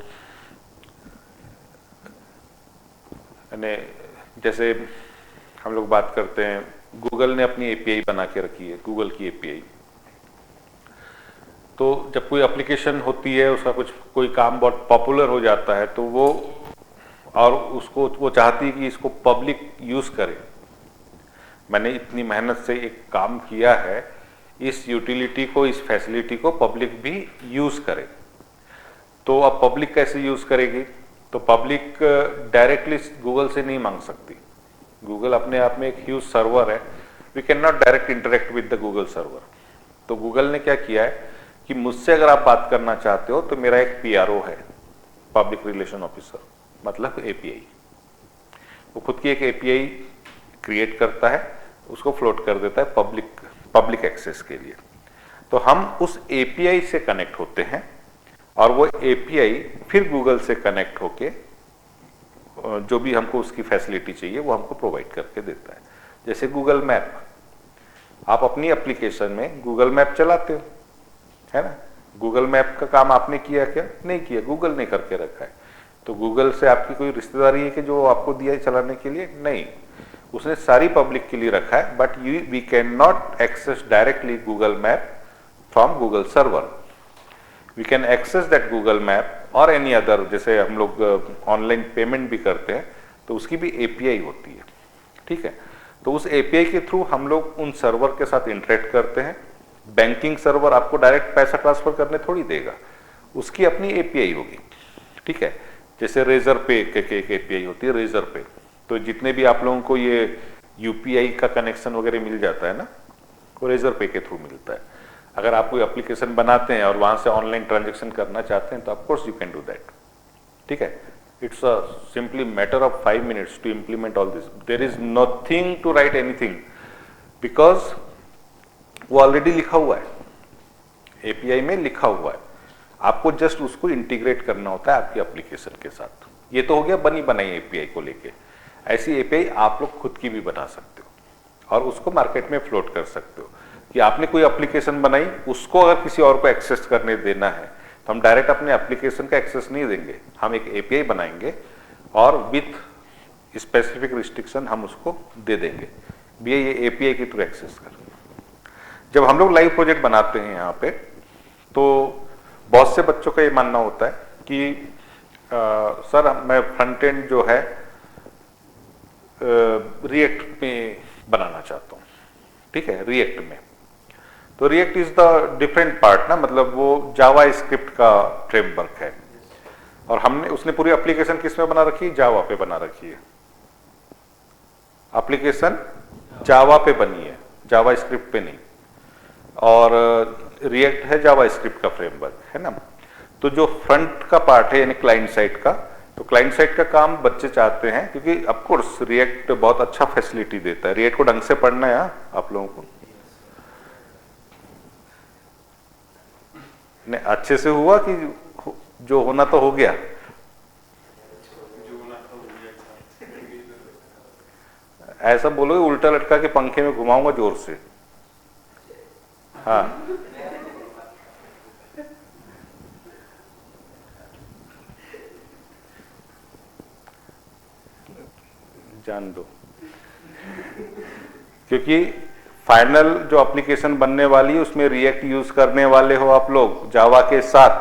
जैसे हम लोग बात करते हैं, गूगल ने अपनी एपीआई बना के रखी है, गूगल की एपीआई। तो जब कोई एप्लीकेशन होती है, उसका कोई काम बहुत पॉपुलर हो जाता है, तो वो चाहती है कि इसको पब्लिक यूज करे। मैंने इतनी मेहनत से एक काम किया है, इस यूटिलिटी को, इस फैसिलिटी को पब्लिक भी यूज करे। तो अब पब्लिक कैसे यूज करेगी, तो पब्लिक डायरेक्टली गूगल से नहीं मांग सकती। गूगल अपने आप में एक ह्यूज सर्वर है, we can not direct interact with the Google server. तो गूगल ने क्या किया है कि मुझसे अगर आप बात करना चाहते हो तो मेरा एक PRO है, पब्लिक रिलेशन ऑफिसर, मतलब एपीआई। वो खुद की एक एपीआई क्रिएट करता है, उसको फ्लोट कर देता है पब्लिक एक्सेस के लिए। तो हम उस एपीआई से कनेक्ट होते हैं और वो एपीआई फिर गूगल से कनेक्ट होके जो भी हमको उसकी फैसिलिटी चाहिए वो हमको प्रोवाइड करके देता है। जैसे गूगल मैप, आप अपनी एप्लीकेशन में गूगल मैप चलाते हो, है ना। गूगल मैप का काम आपने किया क्या, नहीं किया, गूगल ने करके रखा है। तो गूगल से आपकी कोई रिश्तेदारी है कि जो आपको दिया है चलाने के लिए, नहीं, उसने सारी पब्लिक के लिए रखा है। But we can not access directly Google map from Google server. We can access that Google map और एनी अदर, जैसे हम लोग ऑनलाइन पेमेंट भी करते हैं तो उसकी भी एपीआई होती है, ठीक है। तो उस एपीआई के थ्रू हम लोग उन सर्वर के साथ इंटरेक्ट करते हैं। बैंकिंग सर्वर आपको डायरेक्ट पैसा ट्रांसफर करने थोड़ी देगा, उसकी अपनी एपीआई होगी, ठीक है। जैसे रेजर पे के एपीआई होती है, रेजर पे। तो जितने भी आप लोगों को ये यूपीआई का कनेक्शन वगैरह मिल जाता है ना, वो रेजर पे के थ्रू मिलता है। अगर आप कोई एप्लीकेशन बनाते हैं और वहां से ऑनलाइन ट्रांजेक्शन करना चाहते हैं तो of course you can do that, ठीक है। It's a simply matter of 5 minutes to implement all this. There is nothing to write anything, because वो ऑलरेडी लिखा हुआ है, एपीआई में लिखा हुआ है। आपको जस्ट उसको इंटीग्रेट करना होता है आपकी एप्लीकेशन के साथ। ये तो हो गया बनी बनाई एपीआई को लेके। ऐसी एपीआई आप लोग खुद की भी बना सकते हो और उसको मार्केट में फ्लोट कर सकते हो कि आपने कोई एप्लीकेशन बनाई, उसको अगर किसी और को एक्सेस करने देना है तो हम डायरेक्ट अपने एप्लीकेशन का एक्सेस नहीं देंगे, हम एक एपीआई बनाएंगे और विथ स्पेसिफिक रिस्ट्रिक्शन हम उसको दे देंगे, भैया ये एपीआई के थ्रू एक्सेस कर। जब हम लोग लाइव प्रोजेक्ट बनाते हैं यहाँ पे, तो बहुत से बच्चों का ये मानना होता है कि सर मैं फ्रंट एंड जो है रिएक्ट में बनाना चाहता हूँ, ठीक है, रिएक्ट में। तो react is the different part ना, मतलब वो जावा स्क्रिप्ट का फ्रेमवर्क है और उसने पूरी एप्लीकेशन किस में बना रखी है, जावा पे बना रखी है। एप्लीकेशन जावा पे बनी है, जावा स्क्रिप्ट पे नहीं। और रिएक्ट है जावा स्क्रिप्ट का फ्रेमवर्क, है ना। तो जो फ्रंट का पार्ट है यानी क्लाइंट साइड का, तो क्लाइंट साइड का काम बच्चे चाहते हैं क्योंकि ऑफ कोर्स रिएक्ट बहुत अच्छा फैसिलिटी देता है। रिएक्ट को ढंग से पढ़ना है आप लोगों को। नहीं, अच्छे से हुआ कि जो होना तो हो गया? ऐसा बोलोगे उल्टा लटका के पंखे में घुमाऊंगा जोर से। हाँ, जान दो, क्योंकि फाइनल जो एप्लीकेशन बनने वाली है उसमें रिएक्ट यूज करने वाले हो आप लोग जावा के साथ,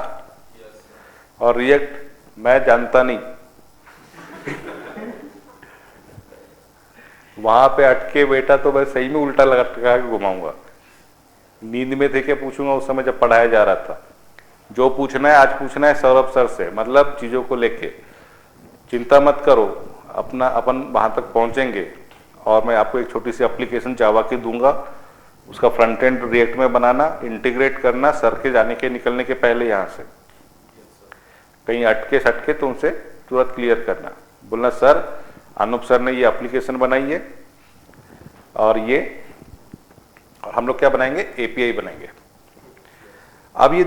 और रिएक्ट मैं जानता नहीं। वहां पे अटके बेटा तो मैं सही में उल्टा लटका के घुमाऊंगा। नींद में थे क्या पूछूंगा उस समय जब पढ़ाया जा रहा था। जो पूछना है आज पूछना है सौरभ सर से, मतलब चीजों को लेके चिंता मत करो, अपना अपन वहां तक पहुंचेंगे। और मैं आपको एक छोटी सी एप्लीकेशन जावा की दूंगा, उसका फ्रंट एंड रिएक्ट में बनाना, इंटीग्रेट करना, सर के जाने के निकलने के पहले यहाँ से कहीं अटके सटके तो उनसे तुरंत क्लियर करना, बोलना सर अनूप सर ने ये एप्लीकेशन बनाई है और ये, और हम लोग क्या बनाएंगे, एपीआई बनाएंगे। अब ये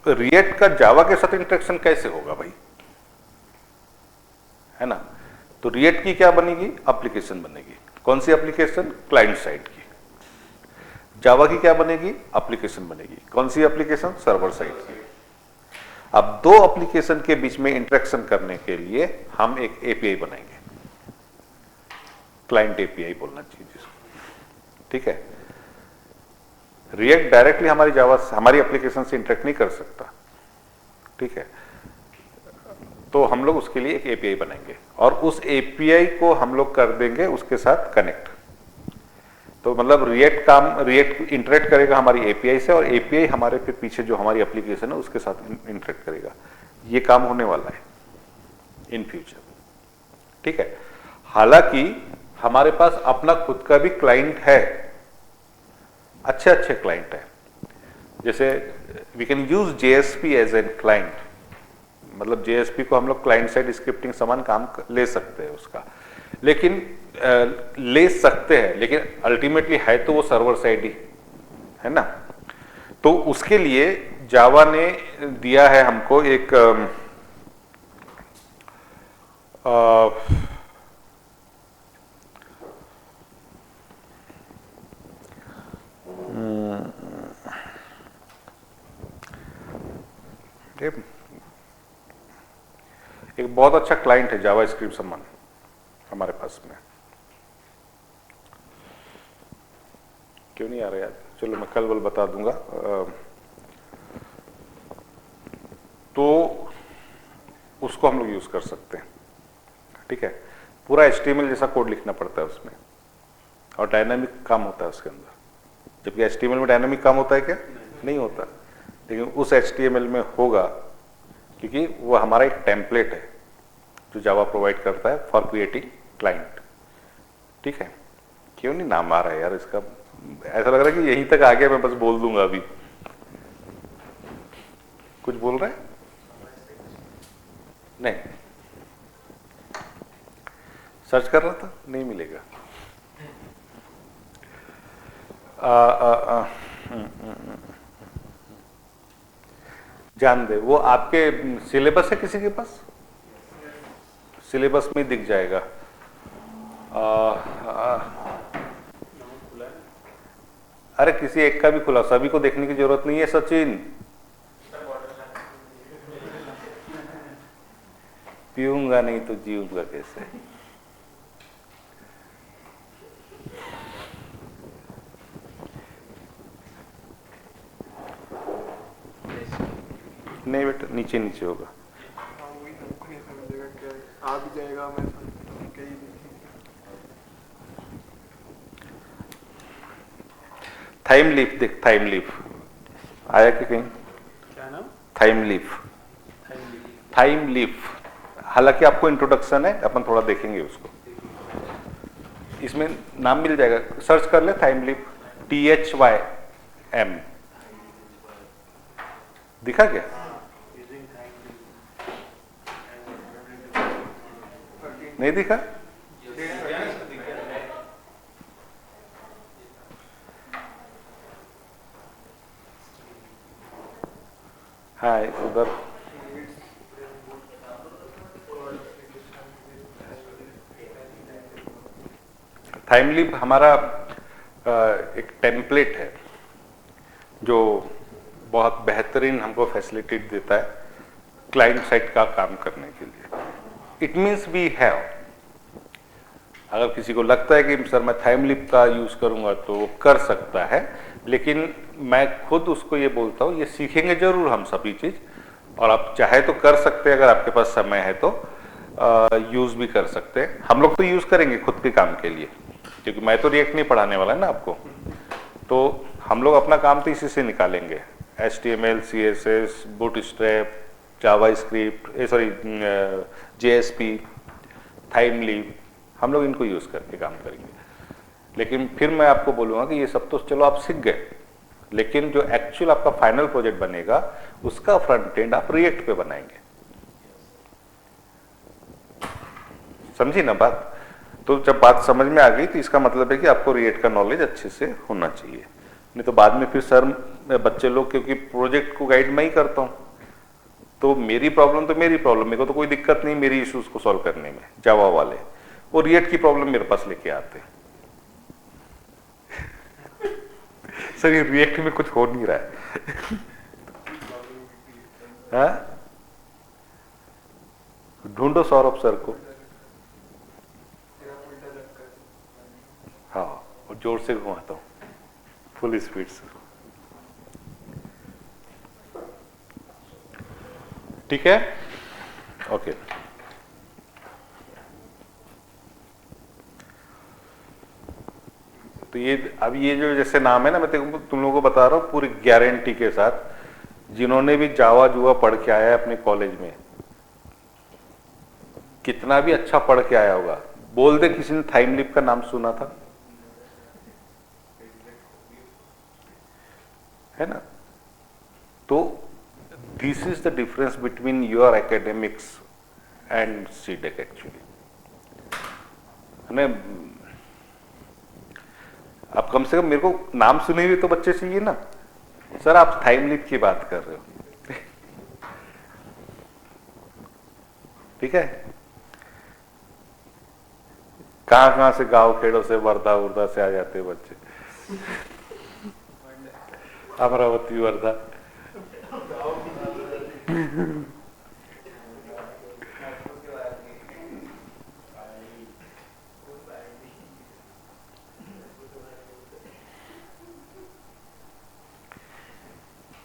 रिएक्ट का जावा के साथ इंटरेक्शन कैसे होगा भाई, है ना? तो रिएक्ट की क्या बनेगी, एप्लीकेशन बनेगी। कौन सी एप्लीकेशन, क्लाइंट साइड की। जावा की क्या बनेगी, एप्लीकेशन बनेगी। कौन सी एप्लीकेशन, सर्वर साइड की। अब दो एप्लीकेशन के बीच में इंटरेक्शन करने के लिए हम एक एपीआई बनाएंगे, क्लाइंट एपीआई बोलना चाहिए जिसको, ठीक है। रिएक्ट डायरेक्टली हमारी जावा हमारी एप्लीकेशन से इंटरेक्ट नहीं कर सकता, ठीक है। तो हम लोग उसके लिए एक एपीआई बनाएंगे और उस एपीआई को हम लोग कर देंगे उसके साथ कनेक्ट। तो मतलब रिएक्ट इंटरेक्ट करेगा हमारी एपीआई से, और एपीआई हमारे फिर पीछे जो हमारी एप्लीकेशन है उसके साथ इंटरेक्ट करेगा। ये काम होने वाला है इन फ्यूचर, ठीक है। हालांकि हमारे पास अपना खुद का भी क्लाइंट है, अच्छे अच्छे क्लाइंट है। जैसे we can use JSP as an client, मतलब जेएसपी को हम लोग क्लाइंट साइड स्क्रिप्टिंग समान काम ले सकते हैं उसका, लेकिन ले सकते हैं, लेकिन अल्टीमेटली है तो वो सर्वर साइड ही है ना। तो उसके लिए जावा ने दिया है हमको एक एक बहुत अच्छा क्लाइंट है जावा स्क्रिप्ट समान हमारे पास में। क्यों नहीं आ रहा यार, चलो मैं कल बता दूंगा। तो उसको हम लोग यूज कर सकते हैं, ठीक है। पूरा HTML जैसा कोड लिखना पड़ता है उसमें, और डायनामिक काम होता है उसके अंदर। जबकि HTML में डायनामिक काम होता है क्या, नहीं होता, लेकिन उस HTML में होगा, क्योंकि वो हमारा एक टेम्पलेट है जो जावा प्रोवाइड करता है फॉर क्रिएटिंग क्लाइंट, ठीक है। क्यों नहीं नाम आ रहा है यार इसका, ऐसा लग रहा है कि यहीं तक आ गया, मैं बस बोल दूंगा अभी। कुछ बोल रहे हैं? नहीं, सर्च कर रहा था, नहीं मिलेगा। जान दे, वो आपके सिलेबस है किसी के पास, सिलेबस में दिख जाएगा। अरे किसी एक का भी खुला, सभी को देखने की जरूरत नहीं है सचिन। पीऊंगा नहीं तो जीऊंगा कैसे। नहीं बेटा, नीचे नीचे होगा। आ भी जाएगा, मैं थाइम लीफ देख, थाइम लीफ आया कि कहीं? क्या नाम? Thymeleaf, Thymeleaf. हालांकि आपको इंट्रोडक्शन है, अपन थोड़ा देखेंगे उसको, इसमें नाम मिल जाएगा, सर्च कर ले थाइम लीफ, THYM। दिखा क्या? नहीं दिखा? उधर थाइमलीप हमारा एक टेम्पलेट है जो बहुत बेहतरीन हमको फैसिलिटेट देता है क्लाइंट साइड का काम करने के लिए। इट मीन्स वी हैव, अगर किसी को लगता है कि सर मैं थाइमलीप का यूज करूंगा तो वो कर सकता है, लेकिन मैं खुद उसको ये बोलता हूँ ये सीखेंगे जरूर हम सभी चीज, और आप चाहे तो कर सकते हैं, अगर आपके पास समय है तो यूज भी कर सकते हैं। हम लोग तो यूज करेंगे खुद के काम के लिए, क्योंकि मैं तो रिएक्ट नहीं पढ़ाने वाला है ना आपको, तो हम लोग अपना काम तो इसी से निकालेंगे। HTML, CSS, bootstrap, JavaScript, JSP, थाइमलीप, हम लोग इनको यूज करके काम करेंगे। लेकिन फिर मैं आपको बोलूंगा कि ये सब तो चलो आप सीख गए, लेकिन जो एक्चुअल आपका फाइनल प्रोजेक्ट बनेगा उसका फ्रंट एंड आप रिएक्ट पे बनाएंगे। समझी ना बात? तो जब बात समझ में आ गई तो इसका मतलब है कि आपको रिएक्ट का नॉलेज अच्छे से होना चाहिए, नहीं तो बाद में फिर सर बच्चे लोग, क्योंकि प्रोजेक्ट को गाइड मैं ही करता हूं, तो मेरी प्रॉब्लम तो मेरी प्रॉब्लम, मेरे को तो कोई दिक्कत नहीं मेरी इश्यूज को सॉल्व करने में। जावा वाले वो रिएक्ट की प्रॉब्लम मेरे पास लेके आते हैं सर ये रिएक्ट में कुछ हो नहीं रहा है हाँ? ढूंढो सौरभ सर को। हाँ, और जोर से घुमाता हूं फुल स्पीड से। ठीक है, ओके। तो ये अब ये जो जैसे नाम है ना, मैं तुम लोगों को बता रहा हूं पूरी गारंटी के साथ, जिन्होंने भी जावा जुआ पढ़ के आया है अपने कॉलेज में, कितना भी अच्छा पढ़ के आया होगा, बोल दे किसी ने थाइमलीप का नाम सुना था, है ना? तो this is the difference between your academics and CDAC actually. आप कम से कम मेरे को नाम सुने हुए तो बच्चे चाहिए ना। सर आप थाइमलीप की बात कर रहे हो ठीक है, कहां कहां से, गांव खेड़ों से, वर्धा वर्धा से आ जाते हैं बच्चे अमरावती वर्धा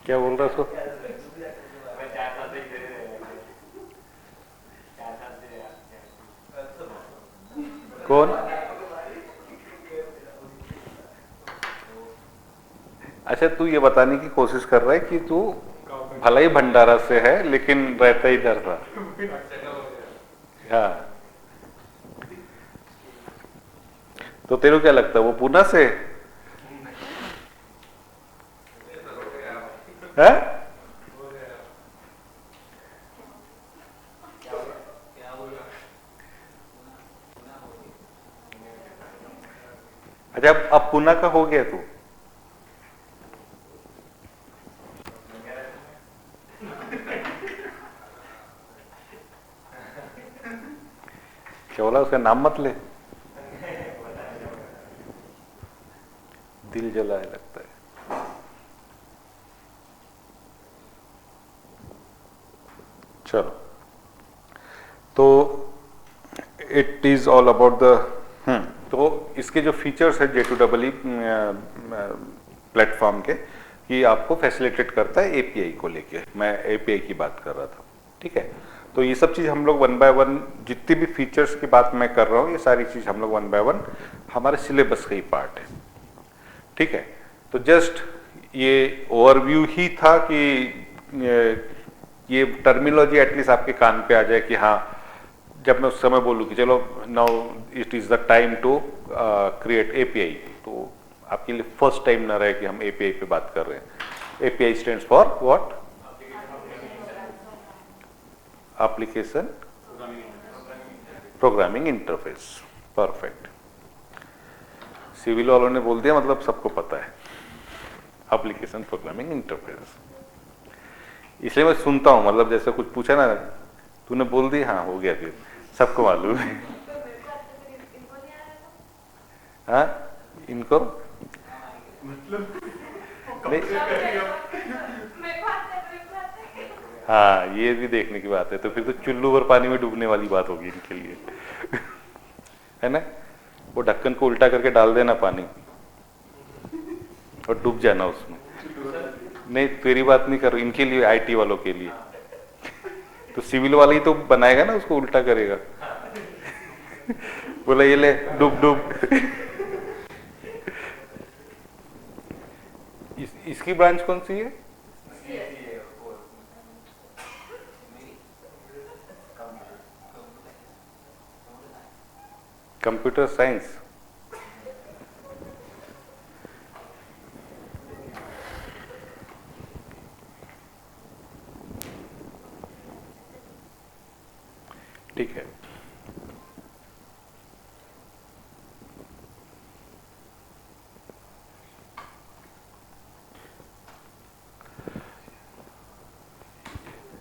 क्या बोल रहा है उसको? कौन? अच्छा, तू ये बताने की कोशिश कर रहा है कि तू भला ही भंडारा से है लेकिन रहता इधर था। हाँ, तो तेरे को क्या लगता है वो पूना से है? अच्छा, अब पूना का हो गया तू? क्या बोला? उसका नाम मत ले, दिल जलाए लगता है। चलो, तो it is all about the तो इसके जो फीचर्स है J2EE प्लेटफॉर्म के, कि आपको फैसिलिटेट करता है एपीआई को लेके। मैं एपीआई की बात कर रहा था, ठीक है। तो ये सब चीज हम लोग 1 बाय 1, जितनी भी फीचर्स की बात मैं कर रहा हूँ, ये सारी चीज हम लोग 1 बाय 1 हमारे सिलेबस का ही पार्ट है, ठीक है। तो जस्ट ये ओवरव्यू ही था कि ये टर्मिनोलॉजी एटलीस्ट आपके कान पे आ जाए कि हाँ, जब मैं उस समय बोलूँ कि चलो now it is the time to create API, तो आपके लिए फर्स्ट टाइम ना रहे कि हम एपीआई पे बात कर रहे हैं। API stands for what? Application programming interface. Perfect, civil वालों ने बोल दिया, मतलब सबको पता है एप्लीकेशन प्रोग्रामिंग इंटरफेस। इसलिए मैं सुनता हूँ, मतलब जैसे कुछ पूछा ना, तूने बोल दी, हाँ हो गया, फिर सबको मालूम है। हाँ इनको नहीं, हाँ ये भी देखने की बात है, तो फिर तो चुल्लू भर पानी में डूबने वाली बात होगी इनके लिए। है ना, वो ढक्कन को उल्टा करके डाल देना पानी और डूब जाना उसमें। नहीं तेरी बात नहीं कर रही, इनके लिए, आईटी वालों के लिए। तो सिविल वाला ही तो बनाएगा ना, उसको उल्टा करेगा। बोला ये ले डूब डूब। इसकी ब्रांच कौन सी है? Computer science. ठीक है,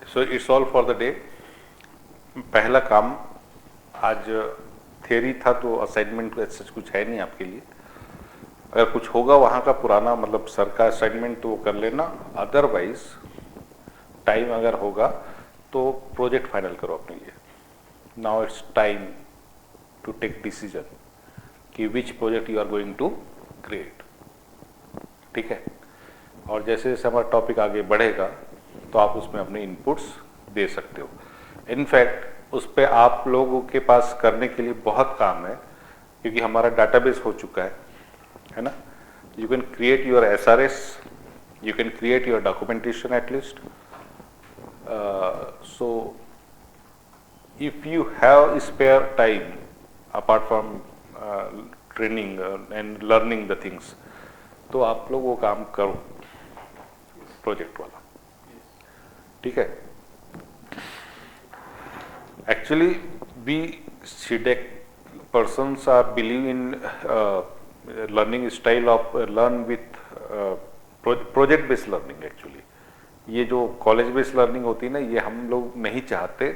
so it's all for the day. पहला काम आज थ्योरी था, तो असाइनमेंट सच कुछ है नहीं आपके लिए। अगर कुछ होगा वहाँ का पुराना, मतलब सर का असाइनमेंट, तो वो कर लेना। अदरवाइज टाइम अगर होगा तो प्रोजेक्ट फाइनल करो अपने लिए। Now it's time to take decision कि which project you are going to create. ठीक है, और जैसे जैसे हमारा टॉपिक आगे बढ़ेगा तो आप उसमें अपने इनपुट्स दे सकते हो। इनफैक्ट उस पर आप लोगों के पास करने के लिए बहुत काम है, क्योंकि हमारा डाटाबेस हो चुका है ना। You can create your SRS, you can create your documentation at least. So if you have spare time apart from training and learning the things, तो आप लोग वो काम करो प्रोजेक्ट वाला। ठीक है, actually we CDAC persons are believe in learning style of learn with project based learning। Actually ये जो कॉलेज बेस्ड लर्निंग होती है ना, ये हम लोग नहीं चाहते।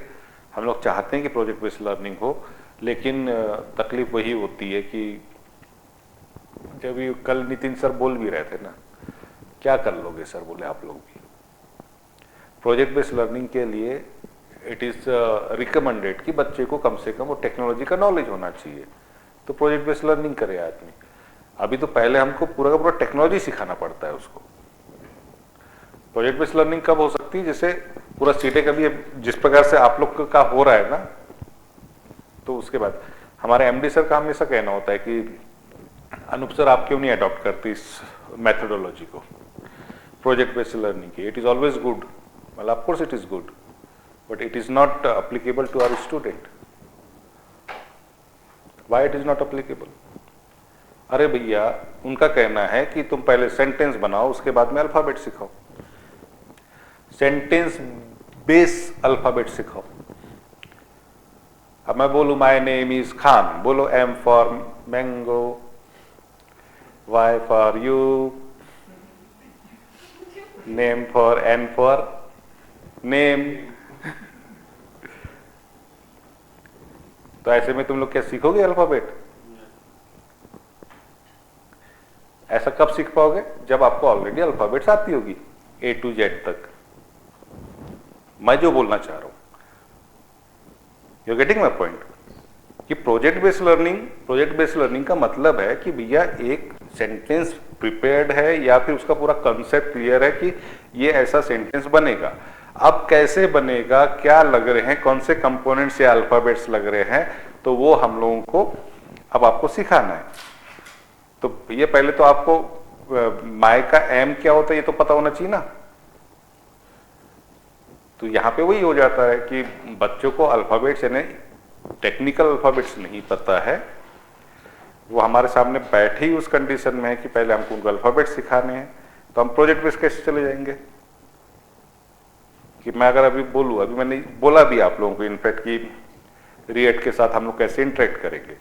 हम लोग चाहते हैं कि प्रोजेक्ट बेस्ड लर्निंग हो, लेकिन तकलीफ वही होती है कि जब ये कल नितिन सर बोल भी रहे थे ना, क्या कर लोगे सर, बोले आप लोग भी। प्रोजेक्ट बेस्ड लर्निंग के लिए इट इज रिकमेंडेड कि बच्चे को कम से कम वो टेक्नोलॉजी का नॉलेज होना चाहिए, तो प्रोजेक्ट बेस्ड लर्निंग करे आदमी। अभी तो पहले हमको पूरा का पूरा टेक्नोलॉजी सिखाना पड़ता है उसको। प्रोजेक्ट बेस्ड लर्निंग कब हो सकती है, जैसे पूरा सीटें कभी जिस प्रकार से आप लोग का हो रहा है ना, तो उसके बाद हमारे एमडी सर का हमेशा कहना होता है कि अनूप सर आप क्यों नहीं अडॉप्ट करते इस मेथोडोलॉजी को प्रोजेक्ट बेस्ड लर्निंग की। It is always good, well of course it is good, but it is not applicable to our student. Why it is not applicable? अरे भैया, उनका कहना है कि तुम पहले सेंटेंस बनाओ, उसके बाद में अल्फाबेट सिखाओ। सेंटेंस बेस अल्फाबेट सिखाओ। अब मैं बोलूं माय नेम इज खान, बोलो M for mango, Y for you, name for N for name. तो ऐसे में तुम लोग क्या सीखोगे अल्फाबेट? ऐसा कब सीख पाओगे? जब आपको ऑलरेडी अल्फाबेट्स आती होगी ए टू जेड तक। मैं जो बोलना चाह रहा हूं, यू गेटिंग माई पॉइंट, कि प्रोजेक्ट बेस्ड लर्निंग का मतलब है कि भैया एक सेंटेंस प्रिपेयर्ड है या फिर उसका पूरा कंसेप्ट क्लियर है कि ये ऐसा सेंटेंस बनेगा। अब कैसे बनेगा, क्या लग रहे हैं, कौन से कंपोनेंट्स या अल्फाबेट्स लग रहे हैं, तो वो हम लोगों को अब आपको सिखाना है। तो ये पहले तो आपको माय का एम क्या होता है ये तो पता होना चाहिए ना। तो यहाँ पे वही हो जाता है कि बच्चों को अल्फाबेट्स यानी टेक्निकल अल्फाबेट्स नहीं पता है। वो हमारे सामने बैठे ही उस कंडीशन में है कि पहले हमको उनको अल्फाबेट्स सिखाने हैं, तो हम प्रोजेक्ट बेस कैसे चले जाएंगे। कि मैं अगर अभी बोलूँ, अभी मैंने बोला भी आप लोगों को इनफैक्ट कि रिएक्ट के साथ हम लोग कैसे इंटरेक्ट करेंगे।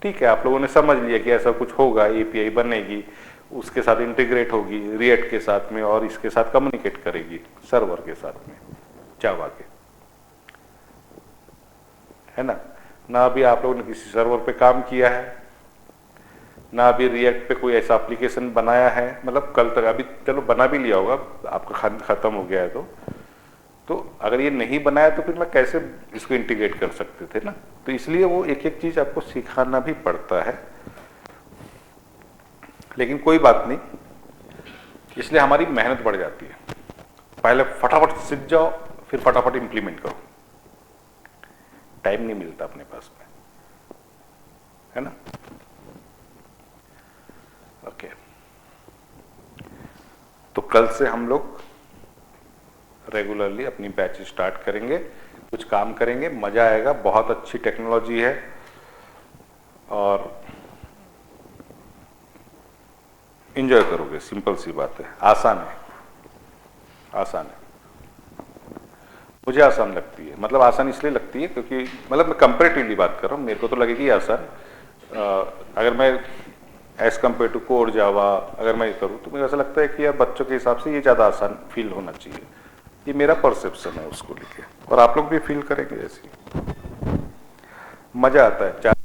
ठीक है, आप लोगों ने समझ लिया कि ऐसा कुछ होगा, एपीआई बनेगी, उसके साथ इंटीग्रेट होगी रिएक्ट के साथ में और इसके साथ कम्युनिकेट करेगी सर्वर के साथ में जावा के, है ना अभी आप लोगों ने किसी सर्वर पे काम किया है, ना अभी रिएक्ट पे कोई ऐसा एप्लीकेशन बनाया है, मतलब कल तक अभी चलो बना भी लिया होगा, आपका खत्म हो गया है तो अगर ये नहीं बनाया तो फिर मैं कैसे इसको इंटीग्रेट कर सकते थे ना। तो इसलिए वो एक एक चीज आपको सिखाना भी पड़ता है, लेकिन कोई बात नहीं, इसलिए हमारी मेहनत बढ़ जाती है। पहले फटाफट सीख जाओ फिर फटाफट इंप्लीमेंट करो, टाइम नहीं मिलता अपने पास में, है ना। ओके, तो कल से हम लोग रेगुलरली अपनी बैच स्टार्ट करेंगे, कुछ काम करेंगे, मजा आएगा, बहुत अच्छी टेक्नोलॉजी है और एंजॉय करोगे। सिंपल सी बात है, आसान है, आसान है, मुझे आसान लगती है। मतलब आसान इसलिए लगती है क्योंकि मतलब मैं कंपेरेटिवली बात कर रहा हूँ, मेरे को तो लगेगी आसान। अगर मैं as compare to code Java अगर मैं करूँ तो मुझे ऐसा लगता है कि यार बच्चों के हिसाब से ये ज़्यादा आसान फील होना चाहिए। ये मेरा परसेप्शन है उसको लेके, और आप लोग भी फील करेंगे ऐसे, मज़ा आता है।